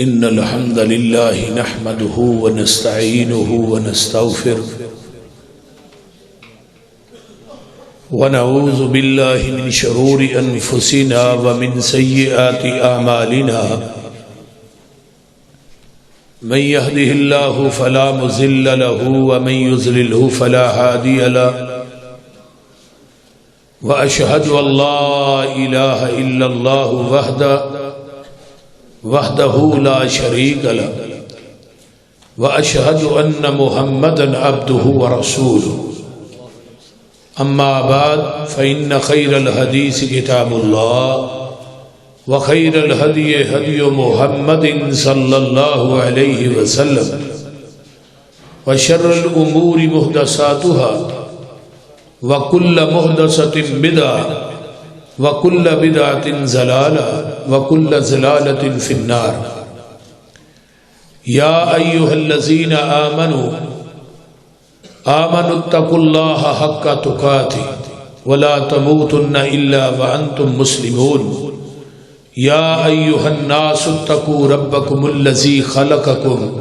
إن الحمد لله نحمده ونستعينه ونستغفره ونعوذ بالله من شرور أنفسنا ومن سيئات أعمالنا من يهده الله فلا مضل له ومن يضلله فلا هادي له وأشهد أن لا إله إلا الله وحده لا شريك له وأشهد أن محمدا عبده ورسوله أما بعد فإن خير الحديث كتاب الله وخير الهدي هدي محمد صلى الله عليه وسلم وشر الأمور محدثاتها وكل محدثة بدعة وكل بدعة ضلالة وكل ضلالة في النار يا أيها الذين آمنوا اتقوا الله حق تقاته ولا تموتن إلا وأنتم مسلمون يا أيها الناس اتقوا ربكم الذي خلقكم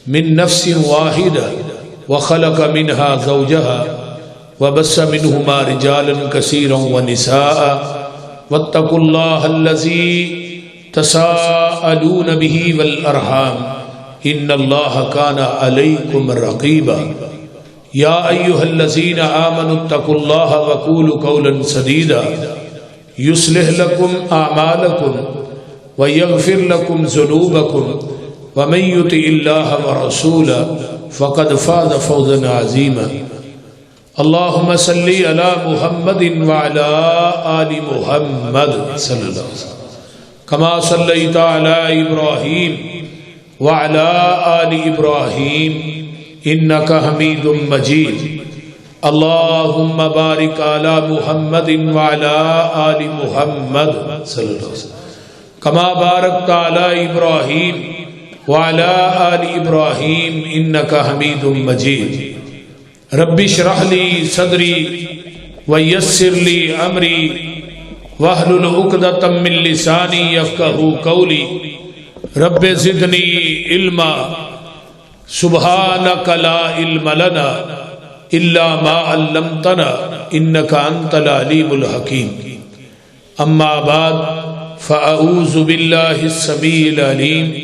من نفس واحدة وخلق منها زوجها وبث منهما رجالا كثيرا ونساء واتقوا الله الذي تساءلون به والأرحام إن الله كان عليكم رقيبا يا أيها الذين آمنوا اتقوا الله وقولوا قولا سديدا يصلح لكم أعمالكم ويغفر لكم ذنوبكم ومن يطع الله ورسوله فقد فاز فوزا عظيما اللهم صل على محمد وعلى آل محمد صلى الله عليه وسلم كما صليت على إبراهيم وعلى آل إبراهيم إنك حميد مجيد اللهم بارك على محمد وعلى آل محمد صلى الله عليه وسلم كما باركت على إبراهيم وعلى آل إبراهيم إنك حميد مجيد رب اشرح لي صدري ويسر لي أمري واحلل عقدة من لساني يفقهوا قولي رب زدني علما سبحانك لا علم لنا إلا ما علمتنا إنك أنت العليم الحكيم أما بعد فأعوذ بالله السميع العليم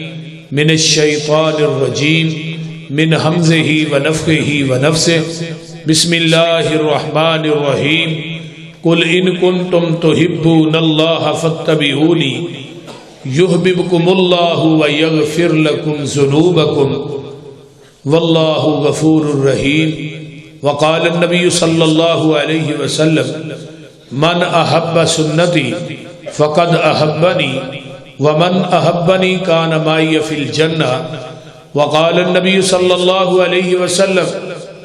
من الشيطان الرجيم من همزه ونفخه ونفسه بسم الله الرحمن الرحيم قل إن كنتم تحبون الله فاتبعوني يحببكم الله ويغفر لكم ذنوبكم والله غفور رحيم وقال النبي صلى الله عليه وسلم من أحب سنتي فقد أحبني ومن أحبني كان معي في الجنة وقال النبي صلى الله عليه وسلم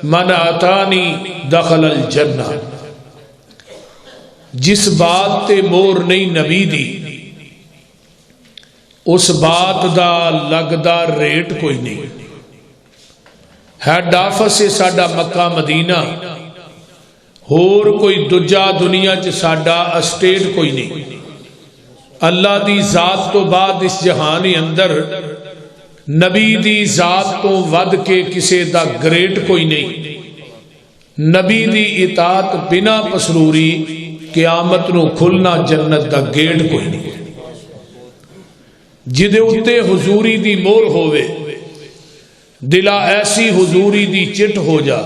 من أتاني دخل الجنة جس بات تے مور نہیں نبی دی اس بات دا لگدا ریٹ کوئی نہیں ہیڈ آفس ہے ساڈا مکہ مدینہ ہور کوئی دجا دنیا چ ساڈا اسٹیٹ کوئی نہیں اللہ دی ذات تو بعد اس جہان اندر نبی دی ذات تو ود کے کسے دا گریٹ کوئی نہیں نبی دی اطاعت بنا پسروری قیامت نو کھلنا جنت دا گیٹ کوئی نہیں جدے اتے حضوری دی مور ہووے دلا ایسی حضوری دی چٹ ہو جا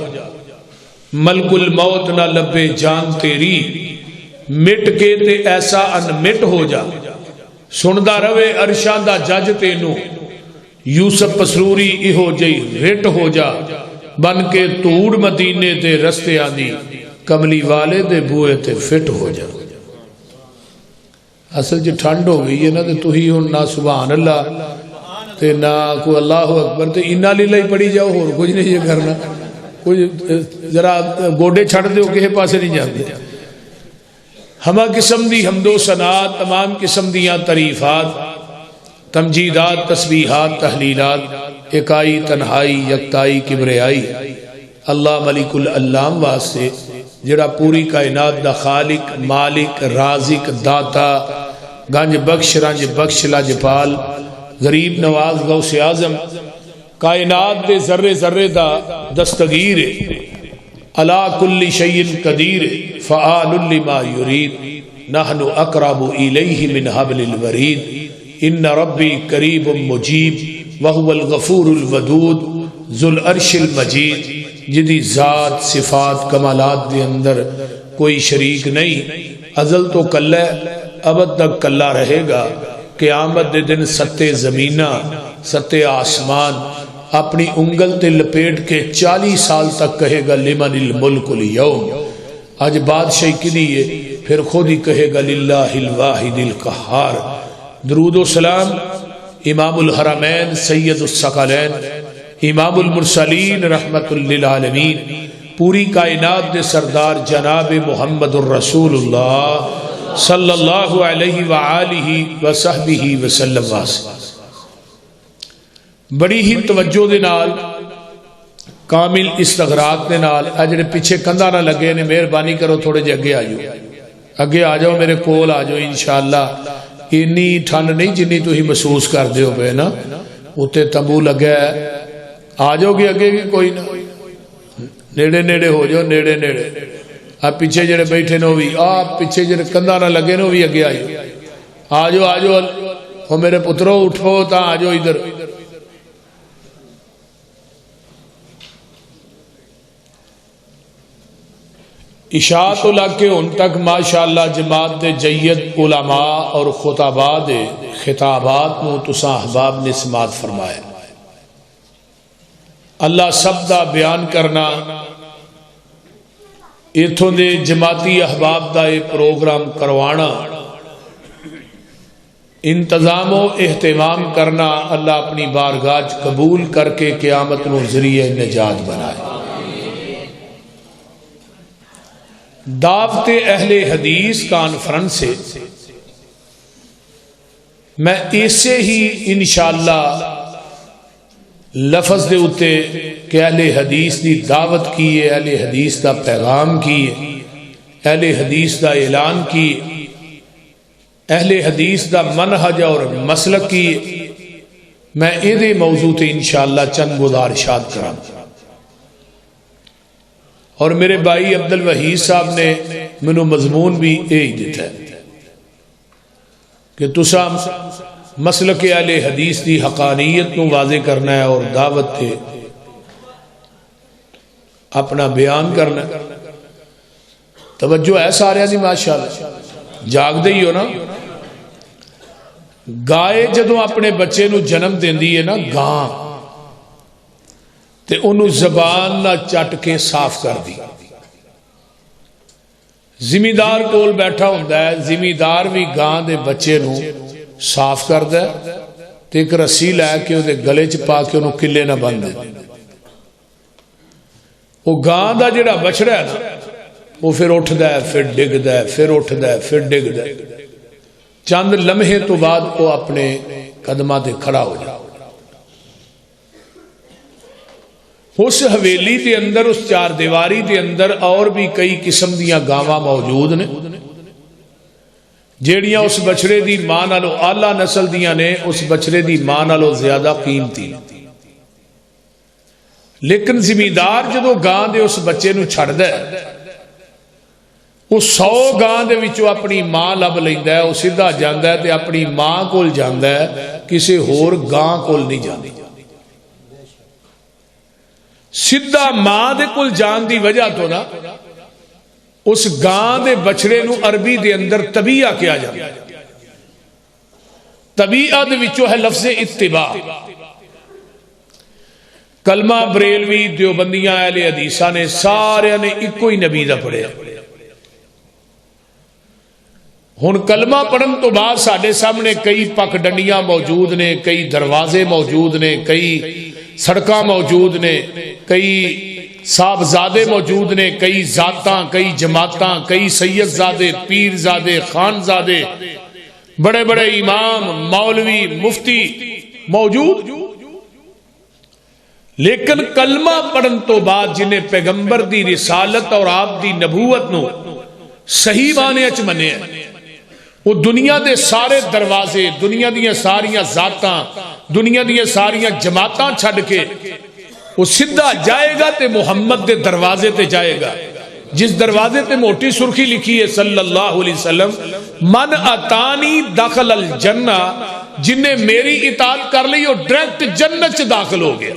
ملک الموت نہ لبے جان تیری مٹ کے تے ایسا انمٹ ہو جا سندا روے عرشاں دا جج تینو یوسف پسروری اہو جئی رٹ ہو جا بن کے توڑ مدینے تے رستے آندی کملی والے دے بوئے تے فٹ ہو جا اصل جی ٹھنڈ ہو گئی ہے نا تو ہی ہوں نہ سبحان اللہ تے نہ کوئی اللہ اکبر تے انا لیلہ ہی پڑھی جاؤ اور کچھ نہیں یہ کرنا کوئی ذرا گوڑے چھڑ دے ہو کہے پاسے نہیں جاتے ہمہ قسم دی حمد و ثناء تمام قسم دیاں تعریفات تمجیدات تسبیحات تحلیلات اکائی تنہائی یکتائی کبریائی اللہ ملک العلام واسطے جڑا پوری کائنات دا خالق مالک رازق داتا گنج بخش رنج بخش لجپال غریب نواز غوث اعظم کائنات دے ذرے ذرے دا دستگیر علا کل شیء قدیر فعال لما یرید نحن اقرب الیہ من حبل الورید ان ربی قریب مجیب وهو الغفور الودود ذو العرش المجید جدی ذات صفات کمالات دے اندر کوئی شریک نہیں، ازل تو کلہ ابد تک کلہ رہے گا، قیامت دے دن ستے زمینہ ستے آسمان اپنی انگل تے لپیٹ کے 40 سال تک کہے گا لمن الملک اليوم، آج بادشاہی کی لیے پھر خود ہی کہے گا للہ الواحد القہار۔ درود و سلام امام الحرمین سید الثقلین امام المرسلین رحمت للعالمین پوری کائنات دے سردار جناب محمد الرسول اللہ صلی اللہ علیہ وآلہ وصحبہ وسلم واسطہ۔ بڑی ہی توجہ دے نال کامل استغراق دے نال اجڑے پیچھے کندھا نہ لگے نے مہربانی کرو تھوڑے جے اگے آجو، اگے آ جاؤ میرے کول آ جاؤ انشاءاللہ۔ اینی ٹھنڈ نہیں جنی تو ہی محسوس کر دیو پہ نا، اتے تمبو لگا ہے، آ جاؤ گے اگے بھی کوئی نہ، نیڑے نیڑے ہو جاؤ، نیڑے نیڑے۔ آپ پیچھے جڑے بیٹھے نو بھی، آپ پیچھے جڑے کندھا نہ لگے نو بھی اگے آئیو، آ جاؤ آ جاؤ، ہو میرے پترو اٹھو تا آ جاؤ ادھر۔ عشاء تو لگ کے ان تک ماشاءاللہ جماعت دے جید علماء اور خطباء دے خطابات نو تساں احباب نے سماعت فرمایا۔ اللہ سب دا بیان کرنا، ایتھوں دے جماعتی احباب دا یہ پروگرام کروانا، انتظام و اہتمام کرنا، اللہ اپنی بارگاہ قبول کر کے قیامت نو ذریعہ نجات بنائے۔ دعوت اہل حدیث کانفرنس سے میں اسے ہی انشاءاللہ لفظ دے اتے کہ اہل حدیث دی دعوت کیے، اہل حدیث دا پیغام کیے، اہل حدیث دا اعلان کیے، اہل حدیث دا منہج اور مسلک کیے، میں یہ موضوع تے انشاءاللہ چند گزارشات کراں۔ اور میرے بھائی عبد الوحید صاحب نے منو مضمون بھی یہی دیتا ہے کہ تسا مسلک اہل حدیث دی حقانیت نو واضح کرنا ہے اور دعوت تے اپنا بیان کرنا ہے۔ توجہ ہے سارے دی ماشاءاللہ، جاگ دے ہی ہو نا۔ گائے جدوں اپنے بچے نو جنم دیندی ہے نا گاں، تے انہوں زبان نہ چٹ کے صاف کر دی۔ زمیندار کول بیٹھا ہوندا ہے، زمیندار بھی گاں دے بچے نو صاف کردا ہے تے ایک رسی لے کے وہ گلے چ پا کے انہوں کلے نہ بن دے۔ وہ گاں دا جڑا بچڑا ہے نا وہ پھر اٹھدا ہے، پھر ڈگدا ہے، پھر اٹھدا ہے، پھر ڈگدا ہے، چند لمحے تو بعد وہ اپنے قدماں تے کھڑا ہو جائے۔ اس حویلی دے اندر، اس چار دیواری دے اندر اور بھی کئی قسم دیاں گاواں موجود نے جیڑیاں اس بچڑے دی ماں نالوں اعلیٰ نسل دیاں نے، اس بچڑے دی ماں نالوں زیادہ قیمتی۔ لیکن زمیندار جدو گاں دے اس بچے نو چھڑدا ہے، وہ 100 گاں دے وچوں اپنی ماں لب لیندا ہے، وہ سیدھا جاندا ہے تے اپنی ماں کول جاندا ہے، کسے ہور گاں کول نہیں جاندا۔ سیدھا ماں دے کل جان دی وجہ تو نا اس گاں دے بچڑے نو عربی دے اندر طبیعہ کیا جاتا ہے۔ طبیعہ دے وچوں ہے لفظ اتباع۔ کلمہ بریلوی دیوبندیاں اہل حدیثاں نے سارے نے ایک ہی نبی دا پڑھیا۔ ہن کلمہ پڑھن تو بعد ساڈے سامنے کئی پک ڈنڈیاں موجود نے، کئی دروازے موجود نے، کئی سڑکاں موجود نے، کئی صاحبزادے موجود نے، کئی ذاتاں، کئی جماعتاں، کئی سید زادے، پیر زادے، خان زادے، بڑے بڑے امام، مولوی، مفتی موجود۔ لیکن کلمہ پڑھن تو بعد جنہیں پیغمبر دی رسالت اور آپ دی نبوت نو صحیح معنی اچ منے ہیں، وہ دنیا دے سارے دروازے، دنیا دیا ساریاں ذاتاں، دنیا دیا ساریاں جماعتاں چھڈ کے وہ سیدھا جائے گا تے محمد دے دروازے تے جائے گا، جس دروازے تے موٹی سرخی لکھی ہے صلی اللہ علیہ وسلم، من اتانی دخل الجنہ، جن نے میری اطاعت کر لی وہ ڈائریکٹ جنت چ داخل ہو گیا۔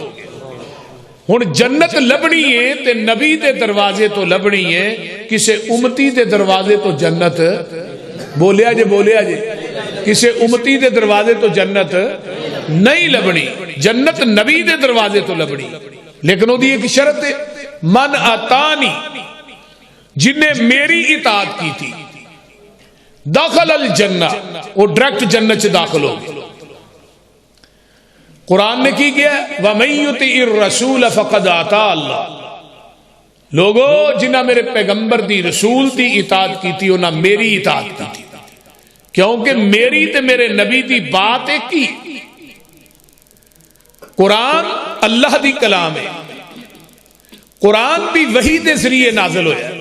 ہن جنت لبنی ہے تے نبی دے دروازے تو لبنی ہے، کسے امتی دے دروازے تو جنت بولیا جے کسے امتی دے دروازے تو جنت نہیں لبنی، جنت نبی دے دروازے تو لبنی، لیکن وہ ایک شرط ہے، من اتانی، جن نے میری اطاعت کی تھی، داخل الجنہ، وہ ڈائریکٹ جنت سے داخل ہو گئے۔ قرآن نے کی کیا وَمَن يُطِعِ الرَّسُولَ فَقَدْ أَطَاعَ اللَّهَ، لوگو جنہ میرے پیغمبر دی رسول دی اطاعت کی تھی انہاں میری اطاعت کی تھی، کیونکہ میری تے میرے نبی دی بات ایک ہی۔ قرآن اللہ دی کلام ہے، قرآن بھی وحی دے ذریعے نازل ہویا ہے،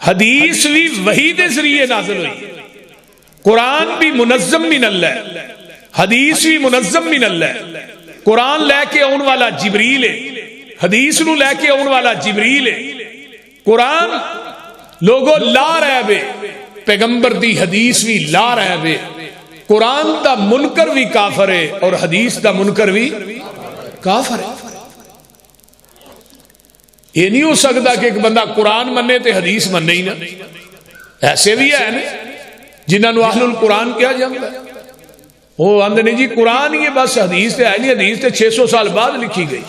حدیث بھی وحی دے ذریعے نازل ہوئی، قرآن بھی منظم من اللہ، حدیث بھی منظم من اللہ۔ قرآن لے کے آن والا جبریل ہے، حدیث نو لے کے آن والا جبریل ہے، قرآن لوگو لا رہے بے، پیغمبر دی حدیث بھی لا رہے بے، قرآن دا منکر بھی کافر ہے اور حدیث دا منکر بھی کافر ہے۔ یہ نہیں ہو سکتا کہ ایک بندہ قرآن مننے تے حدیث مننے ہی نہ، ایسے بھی ہے نا جنہاں نو اہل القرآن کیا جاتا ہے، وہ آندے نہیں جی قرآن یہ بس حدیث تے ہے نہیں، حدیث تے 600 سال بعد لکھی گئی،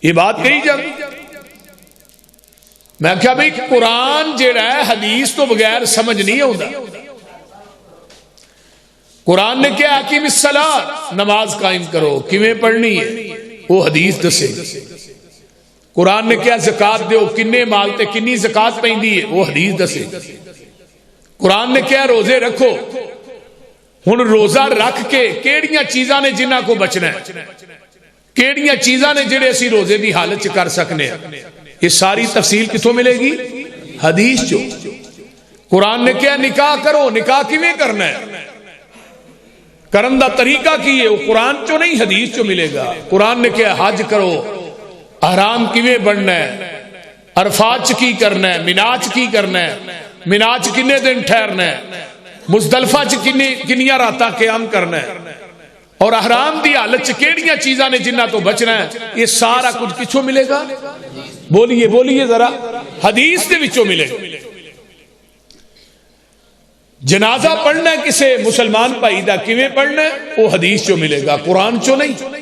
یہ بات کہی جاتی۔ میں کہا بھئی قرآن جیڑا ہے حدیث تو بغیر سمجھ نہیں ہوتا۔ قرآن نے کیا اقیم الصلاۃ، نماز قائم کرو، کیویں پڑھنی ہے وہ حدیث دسے۔ قرآن نے کیا زکات دیو، کنے مال تے کنی زکات پیندی ہے وہ حدیث دسے۔ قرآن نے کیا روزے رکھو، ہن روزہ رکھ کے کیڑیاں چیزاں نے جنہاں کو بچنا ہے، کیڑیاں چیزاں نے جڑے اسی روزے دی حالت چ کر سکنے ہیں، یہ ساری تفصیل کتوں ملے گی؟ حدیث چو۔ قرآن نے کیا نکاح کرو، نکاح کیویں کرنا ہے، کرن دا طریقہ کی ہے، وہ قرآن چو نہیں حدیث چو ملے گا۔ قرآن نے کیا حج کرو، احرام کیویں بننا ہے، عرفات چ کی کرنا ہے، مناج کی کرنا ہے، مناج کنے دن ٹھہرنا ہے، مزدلفہ چ کنیاں راتاں قیام کرنا ہے، اور احرام دی حالت چ کیڑیاں چیزاں نے جنہاں تو بچنا ہے، یہ سارا کچھ کچھوں ملے گا؟ بولیے بولیے ذرا، حدیث دے وچوں ملے گا۔ جنازہ پڑھنا ہے کسے مسلمان بھائی دا کیویں پڑھنا ہے وہ حدیث چو ملے گا، قرآن چو نہیں۔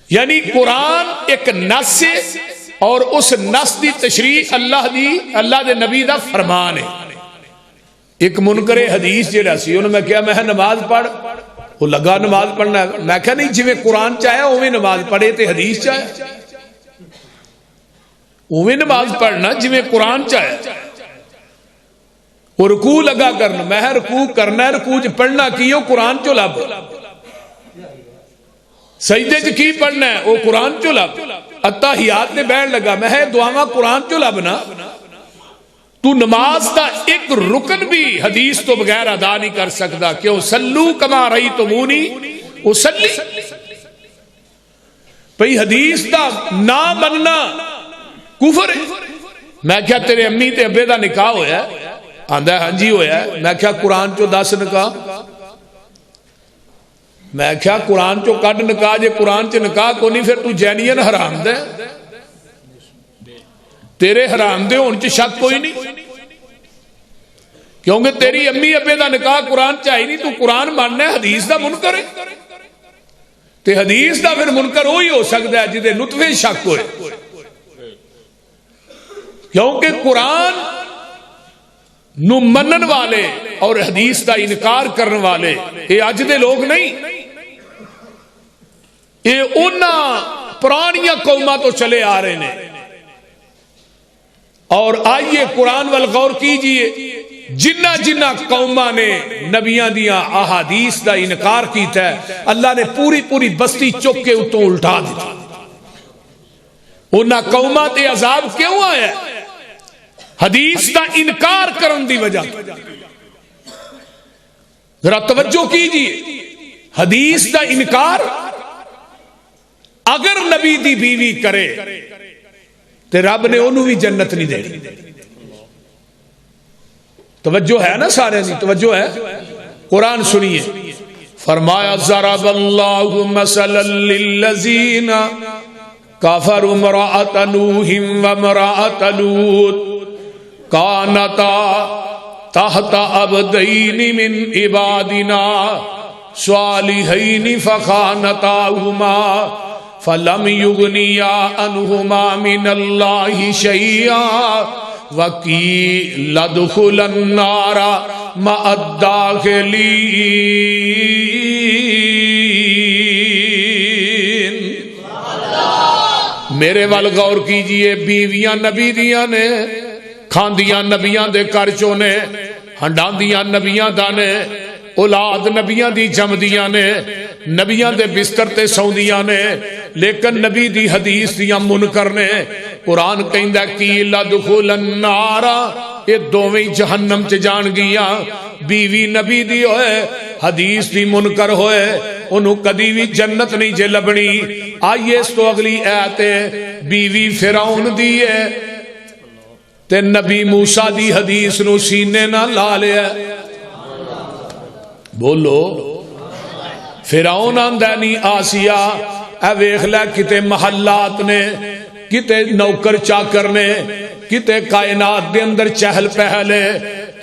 یعنی قرآن ایک نص ہے اور اس نص دی تشریح اللہ دے نبی دا فرمان ہے۔ ایک منکر حدیث جڑا سی انہوں میں کہا میں نماز پڑھ، وہ لگا نماز پڑھنا ہے، میں کہا نہیں جویں قرآن چاہے اویں نماز پڑھے تے حدیث چاہے، اویں نماز پڑھنا جویں قرآن چاہے۔ وہ رکوع لگا کرنا، میں رکوع کرنا ہے، رکوع چ پڑھنا کی ہو قرآن چو لب، سجدے چ کی پڑھنا ہے وہ قرآن چو لب، اتحیات نے بیٹھ لگا میں دعاواں قرآن چو لبنا۔ تو نماز دا ایک رکن بھی حدیث تو بغیر ادا نہیں کر سکتا، کیوں صلو کما رأیتمونی اصلی، بھئی حدیث دا نہ مننا کفر ہے۔ میں کیا تیرے امی تے ابے دا نکاح ہویا ہے؟ آندہ ہے ہاں جی ہویا ہے۔ میں کیا قرآن چو 10 نکاح، میں کیا قرآن چو کڈ نکاح، جے قرآن چ نکاح کو نہیں پھر تو جینین حرام دے، تیرے حرام دے ہون چ شک کوئی نہیں، کیونکہ تیری امی ابے دا نکاح قرآن چاہی نہیں، تو قرآن ماننا ہے حدیث دا منکر ہے، تے حدیث دا پھر منکر وہی ہو سکتا ہے جدے نطفے شک ہوئے، کیونکہ قرآن نو منن والے اور حدیث دا انکار کرنے والے یہ اج دے لوگ نہیں، یہ انہاں پرانیاں قوماں تو چلے آ رہے ہیں۔ اور آئیے قرآن والغور کیجئے، جنہ جنہ قوماں نے نبیاں دیاں احادیث دا انکار کیتا ہے، اللہ نے پوری پوری بستی چک کے اتوں الٹا دیتا۔ انہاں قوماں تے عذاب کیوں آیا ہے؟ حدیث دا انکار کرن دی وجہ، ذرا توجہ کیجئے، حدیث دا انکار اگر نبی دی بیوی کرے تے رب نے انہوں بھی جنت نہیں دینی. توجہ ہے نا سارے نہیں؟ توجہ ہے؟ قرآن سنیے، فرمایا ضرب اللہ مثلا للذین کفروا امرأۃ نوح وامرأۃ لوط کانتا تحت عبدین من عبادنا صالحین فخانتاہما فلم یغنیا عنہما من اللہ شیئا وقیل ادخلا النار مع الداخلین. میرے وال غور کیجئے، بیویاں نبی دیاں نے، کھاندیاں نبیاں دے کرچوں نے، ہنڈاندیاں نبیاں دا نے، اولاد نبیاں دی جمدیاں نے، نبیاں دے بستر تے سوندیاں نے، لیکن نبی دی حدیث دیاں منکر نے. قرآن کہندا کی لدخل النار، یہ دوویں جہنم چ جان گیاں. بیوی نبی دی ہوئے حدیث دی منکر ہوئے انہوں کدی بھی جنت نہیں جے لبنی. آئیے اس تو اگلی آیت بیوی فرعون دی ہے تے نبی موسیٰ دی حدیث نو سینے نہ لا لیا. بولو فرعون آندانی آسیہ اے ویکھ لے کتے محلات نے، کتے نوکر چاکر نے، کتے کائنات دے اندر چہل پہل ہے،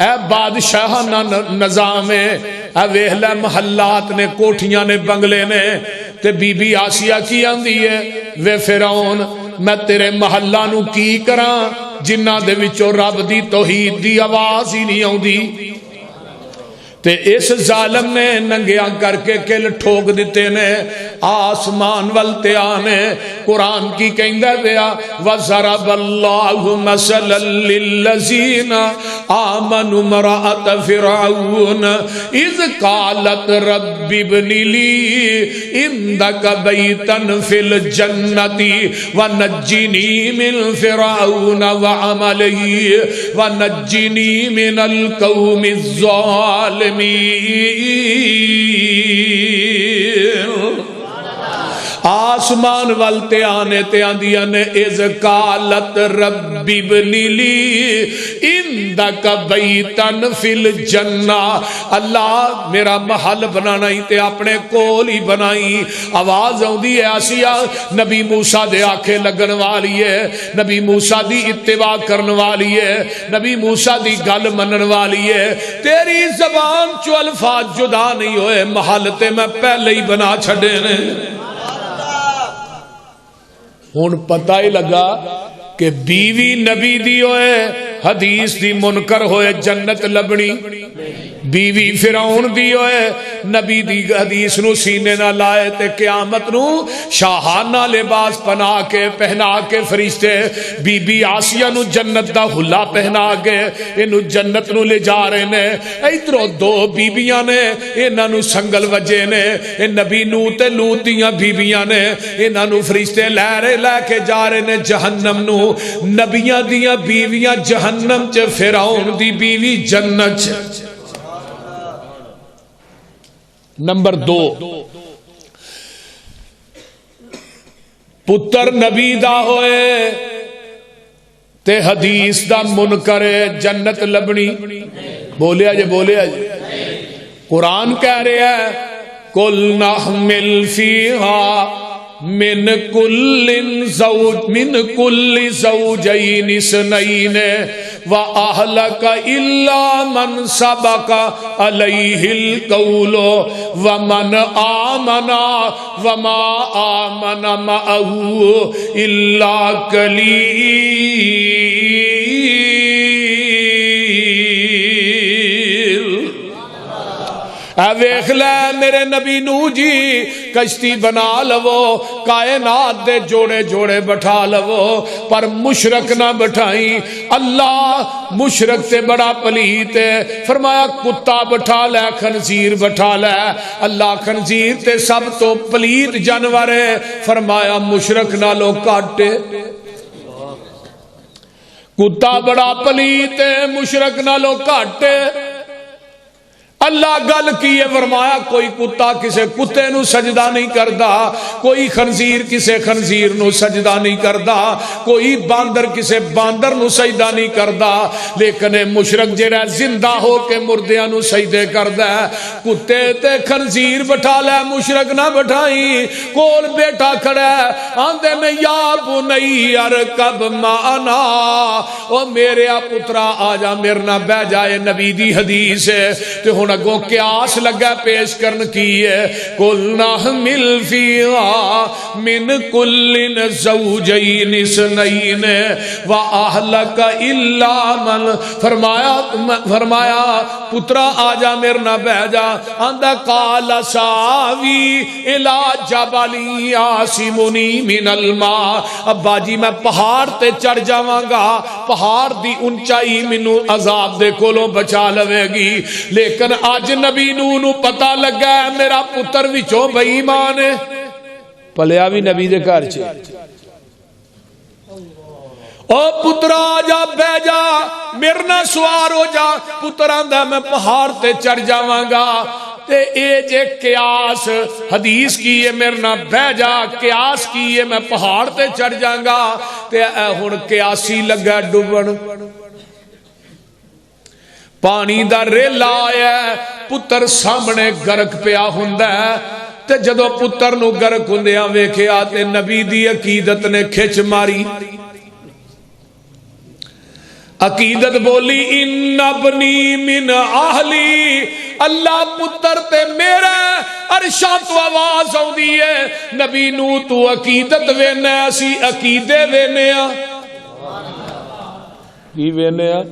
اے بادشاہانہ نظام ہے، اے ویکھ لے محلات نے، کوٹھیاں نے، بنگلے نے. تے بی بی آسیہ کی آندی ہے وے فرعون میں تیرے محلہ نو کی کراں جنہ دے وچوں رب دی توحید دی آواز ہی نہیں آؤندی. تے اس ظالم نے ننگیاں کر کے کل ٹھوک دیتے نے، آسمان والتے آنے. قرآن کی کہندہ دیا وَضَرَبَ اللَّهُ مَثَلًا لِلَّذِينَ آمَنُوا امْرَأَتَ فِرْعَوْنَ إِذْ قَالَتْ رَبِّ ابْنِ لِي عِندَكَ بَيْتًا فِي الْجَنَّةِ وَنَجِّنِي مِنْ فِرْعَوْنَ وَعَمَلِهِ وَنَجِّنِي مِنَ الْقَوْمِ الظَّالِمِينَ. آسمان والتے آنے تے آندیاں نے اذ قالت رب ابن لی اندک بیتن فی الجنہ، اللہ میرا محل بنانا ہی تے اپنے کول ہی بنائی. آواز آؤں دی ہے آسیہ نبی موسیٰ دے آنکھیں لگن والی ہے، نبی موسیٰ دی اتباع کرن والی ہے، نبی موسیٰ دی گل منن والی ہے. تیری زبان چو الفاظ جدا نہیں ہوئے، محل تے میں پہلے ہی بنا چھڑے نے. ہون پتہ ہی لگا کہ بیوی نبی دی ہوئے حدیث دی منکر ہوئے جنت لبنی، بیوی فرعون دی ہوئے نبی دی حدیث نو سینے نہ لائے تے قیامت نو شاہانہ لباس پہنا کے فرشتے بی بی آسیہ نو جنت دا حلہ پہنا کے انو جنت نو لے جا رہے نے. ایترو دو بیبیاں نے انہاں نو سنگل وجے نے، نبی نو تے لوط دیاں بیبیاں نے، انہاں نو فرشتے لے کے جا رہے نے جہنم نو. نبیاں دیاں بیویاں جہنم چ، فرعون دی بیوی جنت چ. نمبر 2 پتر نبی دا ہوئے تے حدیث دا منکر جنت لبنی. بولیا جے بولیا جے. قرآن کہہ رہے ہیں کل نحمل فیہا من کل زوجین اثنین وَأَهْلَكَ إِلَّا مَنْ سَبَقَ عَلَيْهِ الْقَوْلُ وَمَنْ آمَنَ وَمَا آمَنَ مَعَهُ إِلَّا قَلِيلٌ. اے ویکھ لے میرے نبی نو جی کشتی بنا لو، کائنات دے جوڑے جوڑے بٹھا لو، پر مشرک نہ بٹھائیں. اللہ مشرک سے بڑا پلیت ہے، فرمایا کتا بٹھا لے، خنزیر بٹھا لے. اللہ خنزیر تے سب تو پلیت جانور ہے، فرمایا مشرک نہ لو کاٹے. کتا بڑا پلیت ہے، مشرک نہ لو کاٹے. اللہ گل کی ہے فرمایا کوئی کتا کسے کتے نو سجدہ نہیں کردا، کوئی خنزیر کسے خنزیر نو سجدہ نہیں کردا، کوئی باندر کسے باندر نو سجدہ نہیں کردا، لیکن مشرک جڑا زندہ ہو کے مردیاں نو سجدے کردا ہے۔ کتے تے خنزیر بٹھا لے، مشرک نہ بٹھائی، کول بیٹا کھڑا ہے آندے میں یا بنی ارکب معنا، او میرے پترا آ جا میرے نال بہ جائے، نبی دی حدیث ہے۔ تے ہن اگوں قیاس لگا پیش کرن کی ہے، قلنا حمل فیہا من کل زوجین اثنین واہلک الا من، فرمایا پترا آ جا میرے نال بہ جا، آندا قال ساوی الی جبل یاسمنی من الماء، ابا جی میں پہاڑ تے چڑھ جاواں گا، پہاڑ دی اونچائی مینوں عذاب دے کولوں بچا لوے گی، لیکن اج نبی نو پتہ لگا ہے میرا پتر وچوں بے ایمان ہے، پلیا بھی نبی دے گھر چ۔ او پترا آ جا بہ جا میرے نال سوار ہو جا، پتر آندا میں پہاڑ تے چڑھ جاواں گا، تے اے جے قیاس حدیث کی ہے میرے نال بہ جا، قیاس کی ہے میں پہاڑ تے چڑھ جاں گا، تے اے ہن قیاسی لگا ڈبن، پانی دا ریلا آیا پتر سامنے گرک پیا ہوندا ہے، تے جدو پتر نو گرک ہوندیاں ویکھیا تے نبی دی عقیدت نے کھچ ماری، عقیدت بولی ان ابنی من اہلی، اللہ پتر تے میرا، عرشاں تو آواز آؤندی ہے نبی نو تو عقیدت وینا، اسی عقیدے وینے ہاں، کی وینے ہاں؟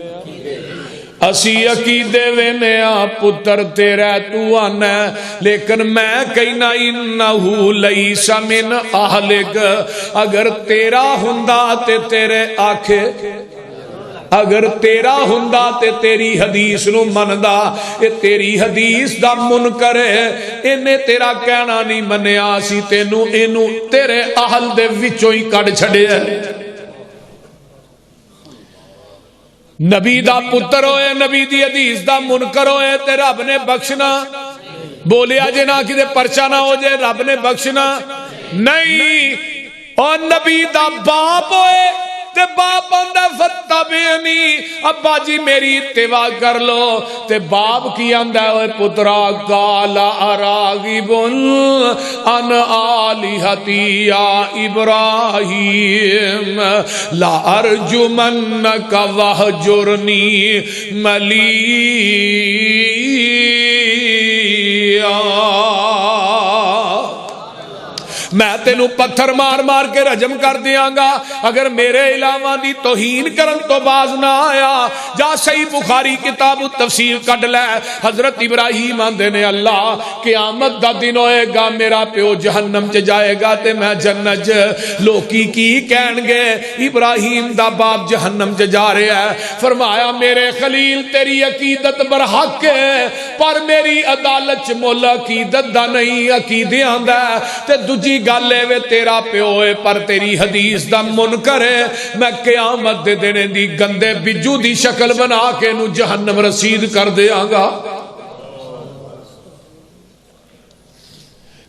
اسی عقیدے وینے ہاں، پتر تیرا تو آنا، لیکن میں کہنا انہو لیس من اہلک، اگر تیرا ہندا تے تیرے آکھے، اگر تیرا ہندا تے تیری حدیث نو مندا، اے تیری حدیث دا منکر ہے، انہیں تیرا کہنا نہیں منیا، سی تینو اینو تیرے اہل دے وچوں ہی کڈ چھڑے ہے۔ نبی دا پتر ہوئے، نبی دی حدیث دا منکر ہوئے تے رب نے بخشنا، بولیا جے نہ کدے پرچہ نہ ہو جائے، رب نے بخشنا نہیں۔ اور نبی دا باپ ہوئے تے باپ آندا فتبعنی، ابا جی میری اتباع کر لو، تے باپ کی آندا ہے پترا قال اراغب ان آلہتی یا ابراہیم لا ارجمنک وہجرنی ملیا، میں تینوں پتھر مار مار کے رجم کر دیاں گا اگر میرے علاوہ دی توہین کرن تو باز نہ آیا۔ جا صحیح بخاری کتاب التفسیر کڈ لے، حضرت ابراہیم آندے نے اللہ قیامت دا دن ہوئے گا، میرا پیو جہنم چ جائے گا تے میں جنت چ، لوکی کی کہن گے ابراہیم دا باپ جہنم چ جا رہا ہے۔ فرمایا میرے خلیل تیری عقیدت برحق ہے، پر میری عدالت چ مول عقیدت دا نہیں، عقیدیاں دا تے دوجی گل ہے تیرا پیو ہے پر تیری حدیث دا منکر ہے، میں قیامت دے دینے دی گندے بجو دی شکل بنا کے نو جہنم رسید کر دیاں گا۔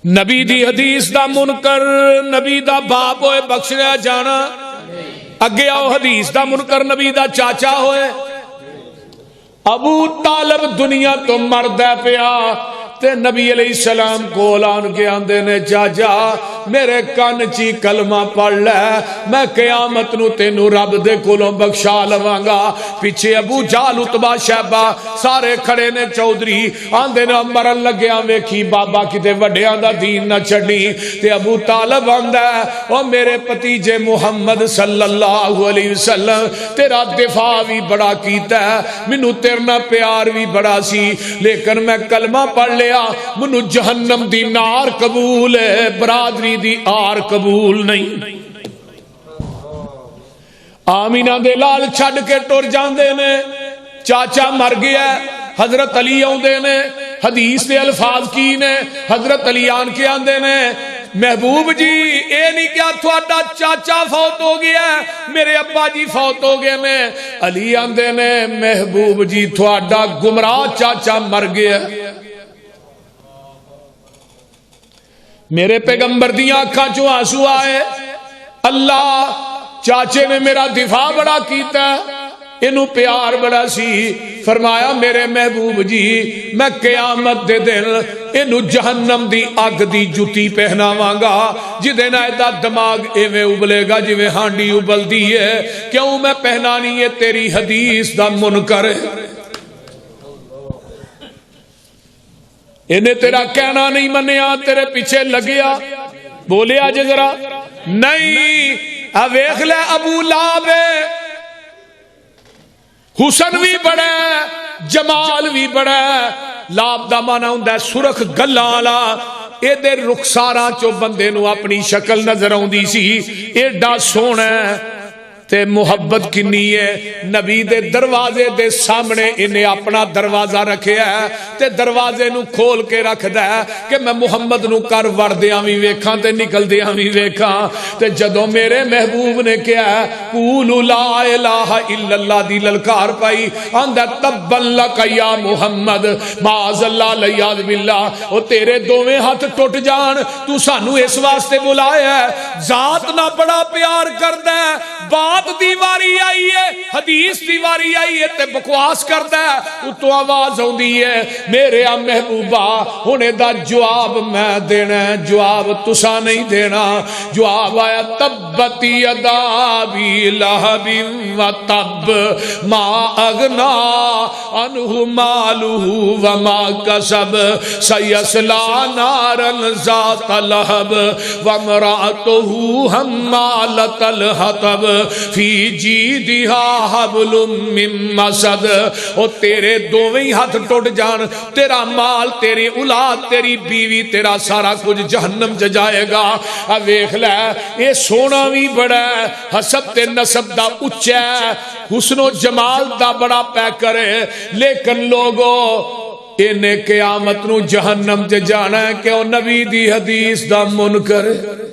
نبی دی حدیث دا منکر، نبی دا باپ ہوئے بخشیا جانا، اگے آؤ حدیث دا منکر نبی دا چاچا ہوئے، ابو طالب دنیا تو مردہ پیا تے نبی علیہ السلام کو اعلان کے آندے نے چاچا میرے کان چی کلمہ پڑھ لے، میں قیامت نو تینو رب دے کولوں بخشا لواں گا۔ پیچھے ابو جہل عتبہ شیبہ سارے کھڑے نے، چودھری آندے نے مرن لگیا ویکھی بابا کتے وڈیاں دا دین نہ چھڈی، تے ابو طالب آندا ہے او میرے پتیجے محمد صلی اللہ علیہ وسلم تیرا دفاع بھی بڑا کیتا ہے، مینوں تیرے نال پیار بھی بڑا سی، لیکن میں کلمہ پڑھ لیا منو جہنم دی نار قبول ہے، برادری دی آر قبول نہیں۔ آمینہ دے لال چھڑ کے ٹر جاندے نے، چاچا مر گیا، حضرت علی آندے نے، حدیث دے الفاظ کی نے، حضرت علی آن کے آندے نے محبوب جی اے نہیں کیا تھوڑا چاچا فوت ہو گیا میرے ابا جی فوت ہو گئے میں علی آندے نے محبوب جی تھوڑا گمراہ چاچا مر گیا میرے پیغمبر دیاں آنکھاں چوں آنسو آئے اللہ چاچے نے میرا دفاع بڑا کیتا انہوں پیار بڑا سی فرمایا میرے محبوب جی میں قیامت دے دن انہوں جہنم دی آگ دی جوتی پہناواں گا جدے نہ ایدہ دماغ ایویں ابلے گا جویں ہانڈی ابل دی ہے کیوں میں پہنانی ہے تیری حدیث دا منکر انہیں تیرا کہنا نہیں منیا تیرے پیچھے لگیا بولے آج ذرا نہیں ویکھ لے ابو لہب حسن بھی بڑا ہے جمال بھی بڑا ہے لاب دا مانا ہوندا ہے سرخ گلاں والا اے دے رخساراں چو بندے نو اپنی شکل نظر آوندی سی ایڈا سونا تے محبت کنی ہے نبی دے دروازے دے سامنے انہیں اپنا دروازہ رکھیا ہے تے دروازے نو کھول کے رکھ دا ہے کہ میں محمد نو کر وڑ دیاں بھی ویکھاں تے نکل دیاں بھی ویکھاں تے جدوں میرے محبوب نے کیا ہے قولوا لا الہ الا اللہ دی للکار پائی آندا تبا لک یا محمد معاذ اللہ لیاذ باللہ او تیرے دوویں ہاتھ ٹوٹ جان تو سانو اس واسطے بلایا ہے ذات نہ بڑا پیار کردا ہے بات دیواری آئی ہے حدیث دیواری آئی ہے تے بکواس کردا ہے تو آواز ہوندی ہے میرے محبوبہ ہونے دا جواب میں دینا ہے جواب تسا نہیں دینا جواب آیا تبت یدا ابی لہب و تب ما اغنا عنہ مالہ وما کسب سیصلی نارا ذات لہب وامرأتہ حمالۃ الحطب فی جیدہا حبل من مسد او تیرے دوویں ہاتھ ٹوٹ جان تیرا مال تیری اولاد تیری بیوی تیرا سارا کچھ جہنم جائے گا ویکھ لے اے سونا بھی بڑا ہے حسب تے نسب دا اچا ہے حسن و جمال دا بڑا پیکر ہے لیکن لوگوں انہیں قیامت نو جہنم جانا ہے کہ او نبی دی حدیث دا منکر ہے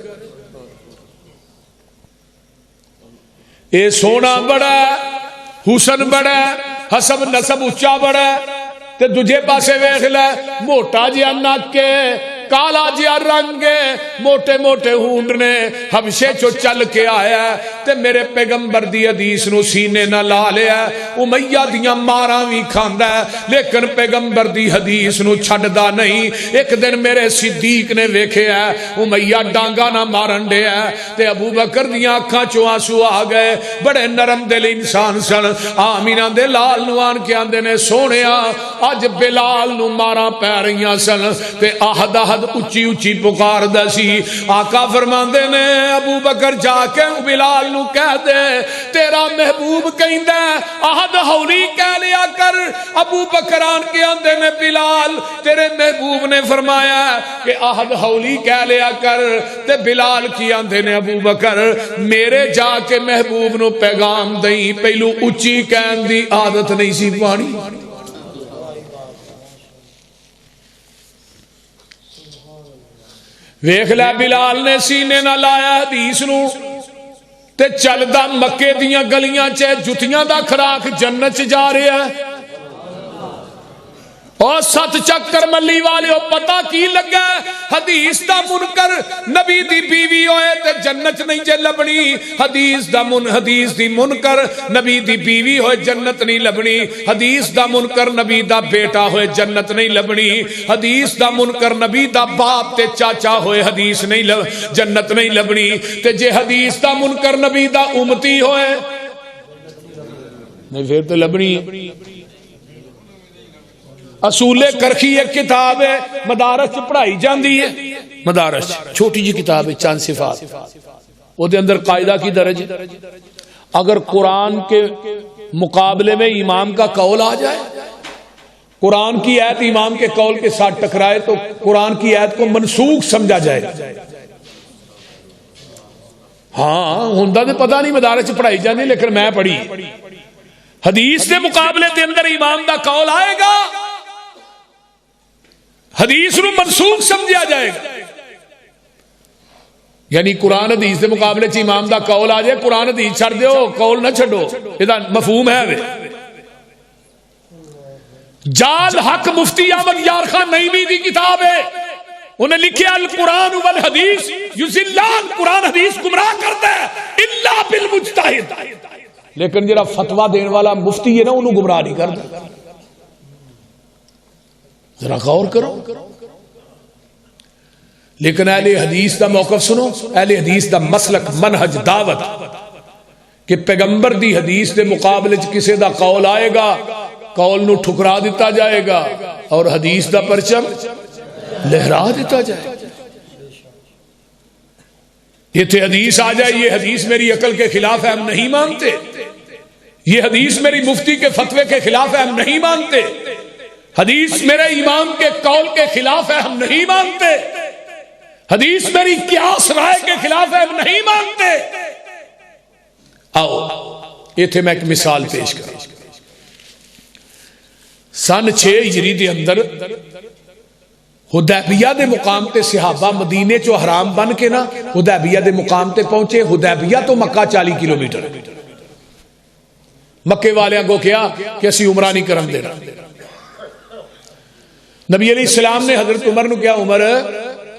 اے سونا بڑا ہے حسن بڑا ہے حسب نسب اچا بڑا ہے تے دجھے پاسے ویکھ لے موٹا جیا نک کے کالا جیا رنگ موٹے موٹے ہونڈ نے حبشے چو چل کے آیا تے میرے پیغمبر دی حدیث نو سینے نہ لا لیا امیہ دیاں ماراں بھی کھاندا ہے لیکن پیغمبر دی حدیث نو چھڑدا نہیں ایک دن میرے صدیق نے ویکھے امیہ ڈانگا نہ مارن دے تے ابو بکر دیاں اکھاں چو آنسو آ گئے بڑے نرم دل انسان سن آمینہ دے لال نو آن کے آندے نے سونیا اج بلال نو ماراں پہ رہیاں سن تے آہد اچھی اچھی پکار دا سی آقا فرماندے نے ابو بکر جا کے بلال نو کہہ دے تیرا محبوب کہندا عہد ہولی کہہ لیا کر ابو بکر آن کے آندے نے بلال تیرے محبوب نے فرمایا کہ عہد ہولی کہہ لیا کر تے بلال کی آندے نے ابو بکر میرے جا کے محبوب نو پیغام دئی پہلو اچھی کہن دی عادت نہیں سی پانی ویکھ لے بلال نے سینے نہ لایا حدیث نو تے چلدا مکے دیاں گلیاں چ جتیاں دا کھراک جنت چ جا رہا ہے اور ست چکر ملی والے پتہ کی لگا حدیث دا منکر نبی دی بیوی ہوئے تے جنت نہیں جے لبنی حدیث دی منکر نبی دی بیوی ہوئے جنت نہیں لبنی حدیث دا منکر نبی دا بیٹا ہوئے جنت نہیں لبنی حدیث دا منکر نبی دا باپ تے چاچا ہوئے حدیث نہیں جنت نہیں لبنی تے جے حدیث دا منکر نبی دا امتی ہوئے نہیں پھر تو لبنی اصول کرخی ایک کتاب ہے مدارس پڑھائی جاندی ہے مدارس چھوٹی جی کتاب ہے چند صفات وہ دے اندر قاعدہ کی درج اگر قرآن کے مقابلے میں امام کا قول آ جائے قرآن کی آیت امام کے قول کے ساتھ ٹکرائے تو قرآن کی آیت کو منسوخ سمجھا جائے ہاں ہوندا تے پتہ نہیں مدارس پڑھائی جاندی لیکن میں پڑھی حدیث کے مقابلے کے اندر امام دا قول آئے گا حدیث نو منسوخ سمجھا جائے گا یعنی قرآن حدیث دے مقابلے چ امام دا قول آ جائے قرآن حدیث چھڑ دیو قول نہ چھڈو، یہ مفہوم ہے وے۔ جال حق مفتی احمد یار خان نعیمی دی کتاب ہے، انہیں لکھیا القرآن والحدیث یذلان، قرآن حدیث گمراہ کرتا ہے الا بالمجتہد، لیکن جڑا فتویٰ دین والا مفتی ہے نا انہوں گمراہ نہیں کرتا۔ ذرا غور کرو۔ لیکن اہل حدیث دا موقف سنو، اہل حدیث دا مسلک منہج دعوت کہ پیغمبر دی حدیث دے مقابلے چ کسے دا قول آئے گا قول نو ٹھکرا دیتا جائے گا اور حدیث دا پرچم لہرا دیتا جائے گا۔ یہ تھے حدیث آ جائے یہ حدیث میری عقل کے خلاف ہے ہم نہیں مانتے، یہ حدیث میری مفتی کے فتوے کے خلاف ہے ہم نہیں مانتے، حدیث میرے امام کے قول کے خلاف ہے ہم نہیں مانتے، حدیث میری قیاس رائے کے خلاف ہے ہم نہیں مانتے۔ آؤ یہ تھے میں ایک مثال پیش کروں۔ سن 6 ہجری دے اندر حدیبیہ دے مقام تے صحابہ مدینے چو حرام بن کے نا حدیبیہ دے مقام تے پہنچے۔ حدیبیہ تو مکہ 40 کلومیٹر، مکے والے کو کیا کہ اسی عمرہ نہیں کرن دینا۔ نبی علیہ السلام نے حضرت عمر نو کیا عمر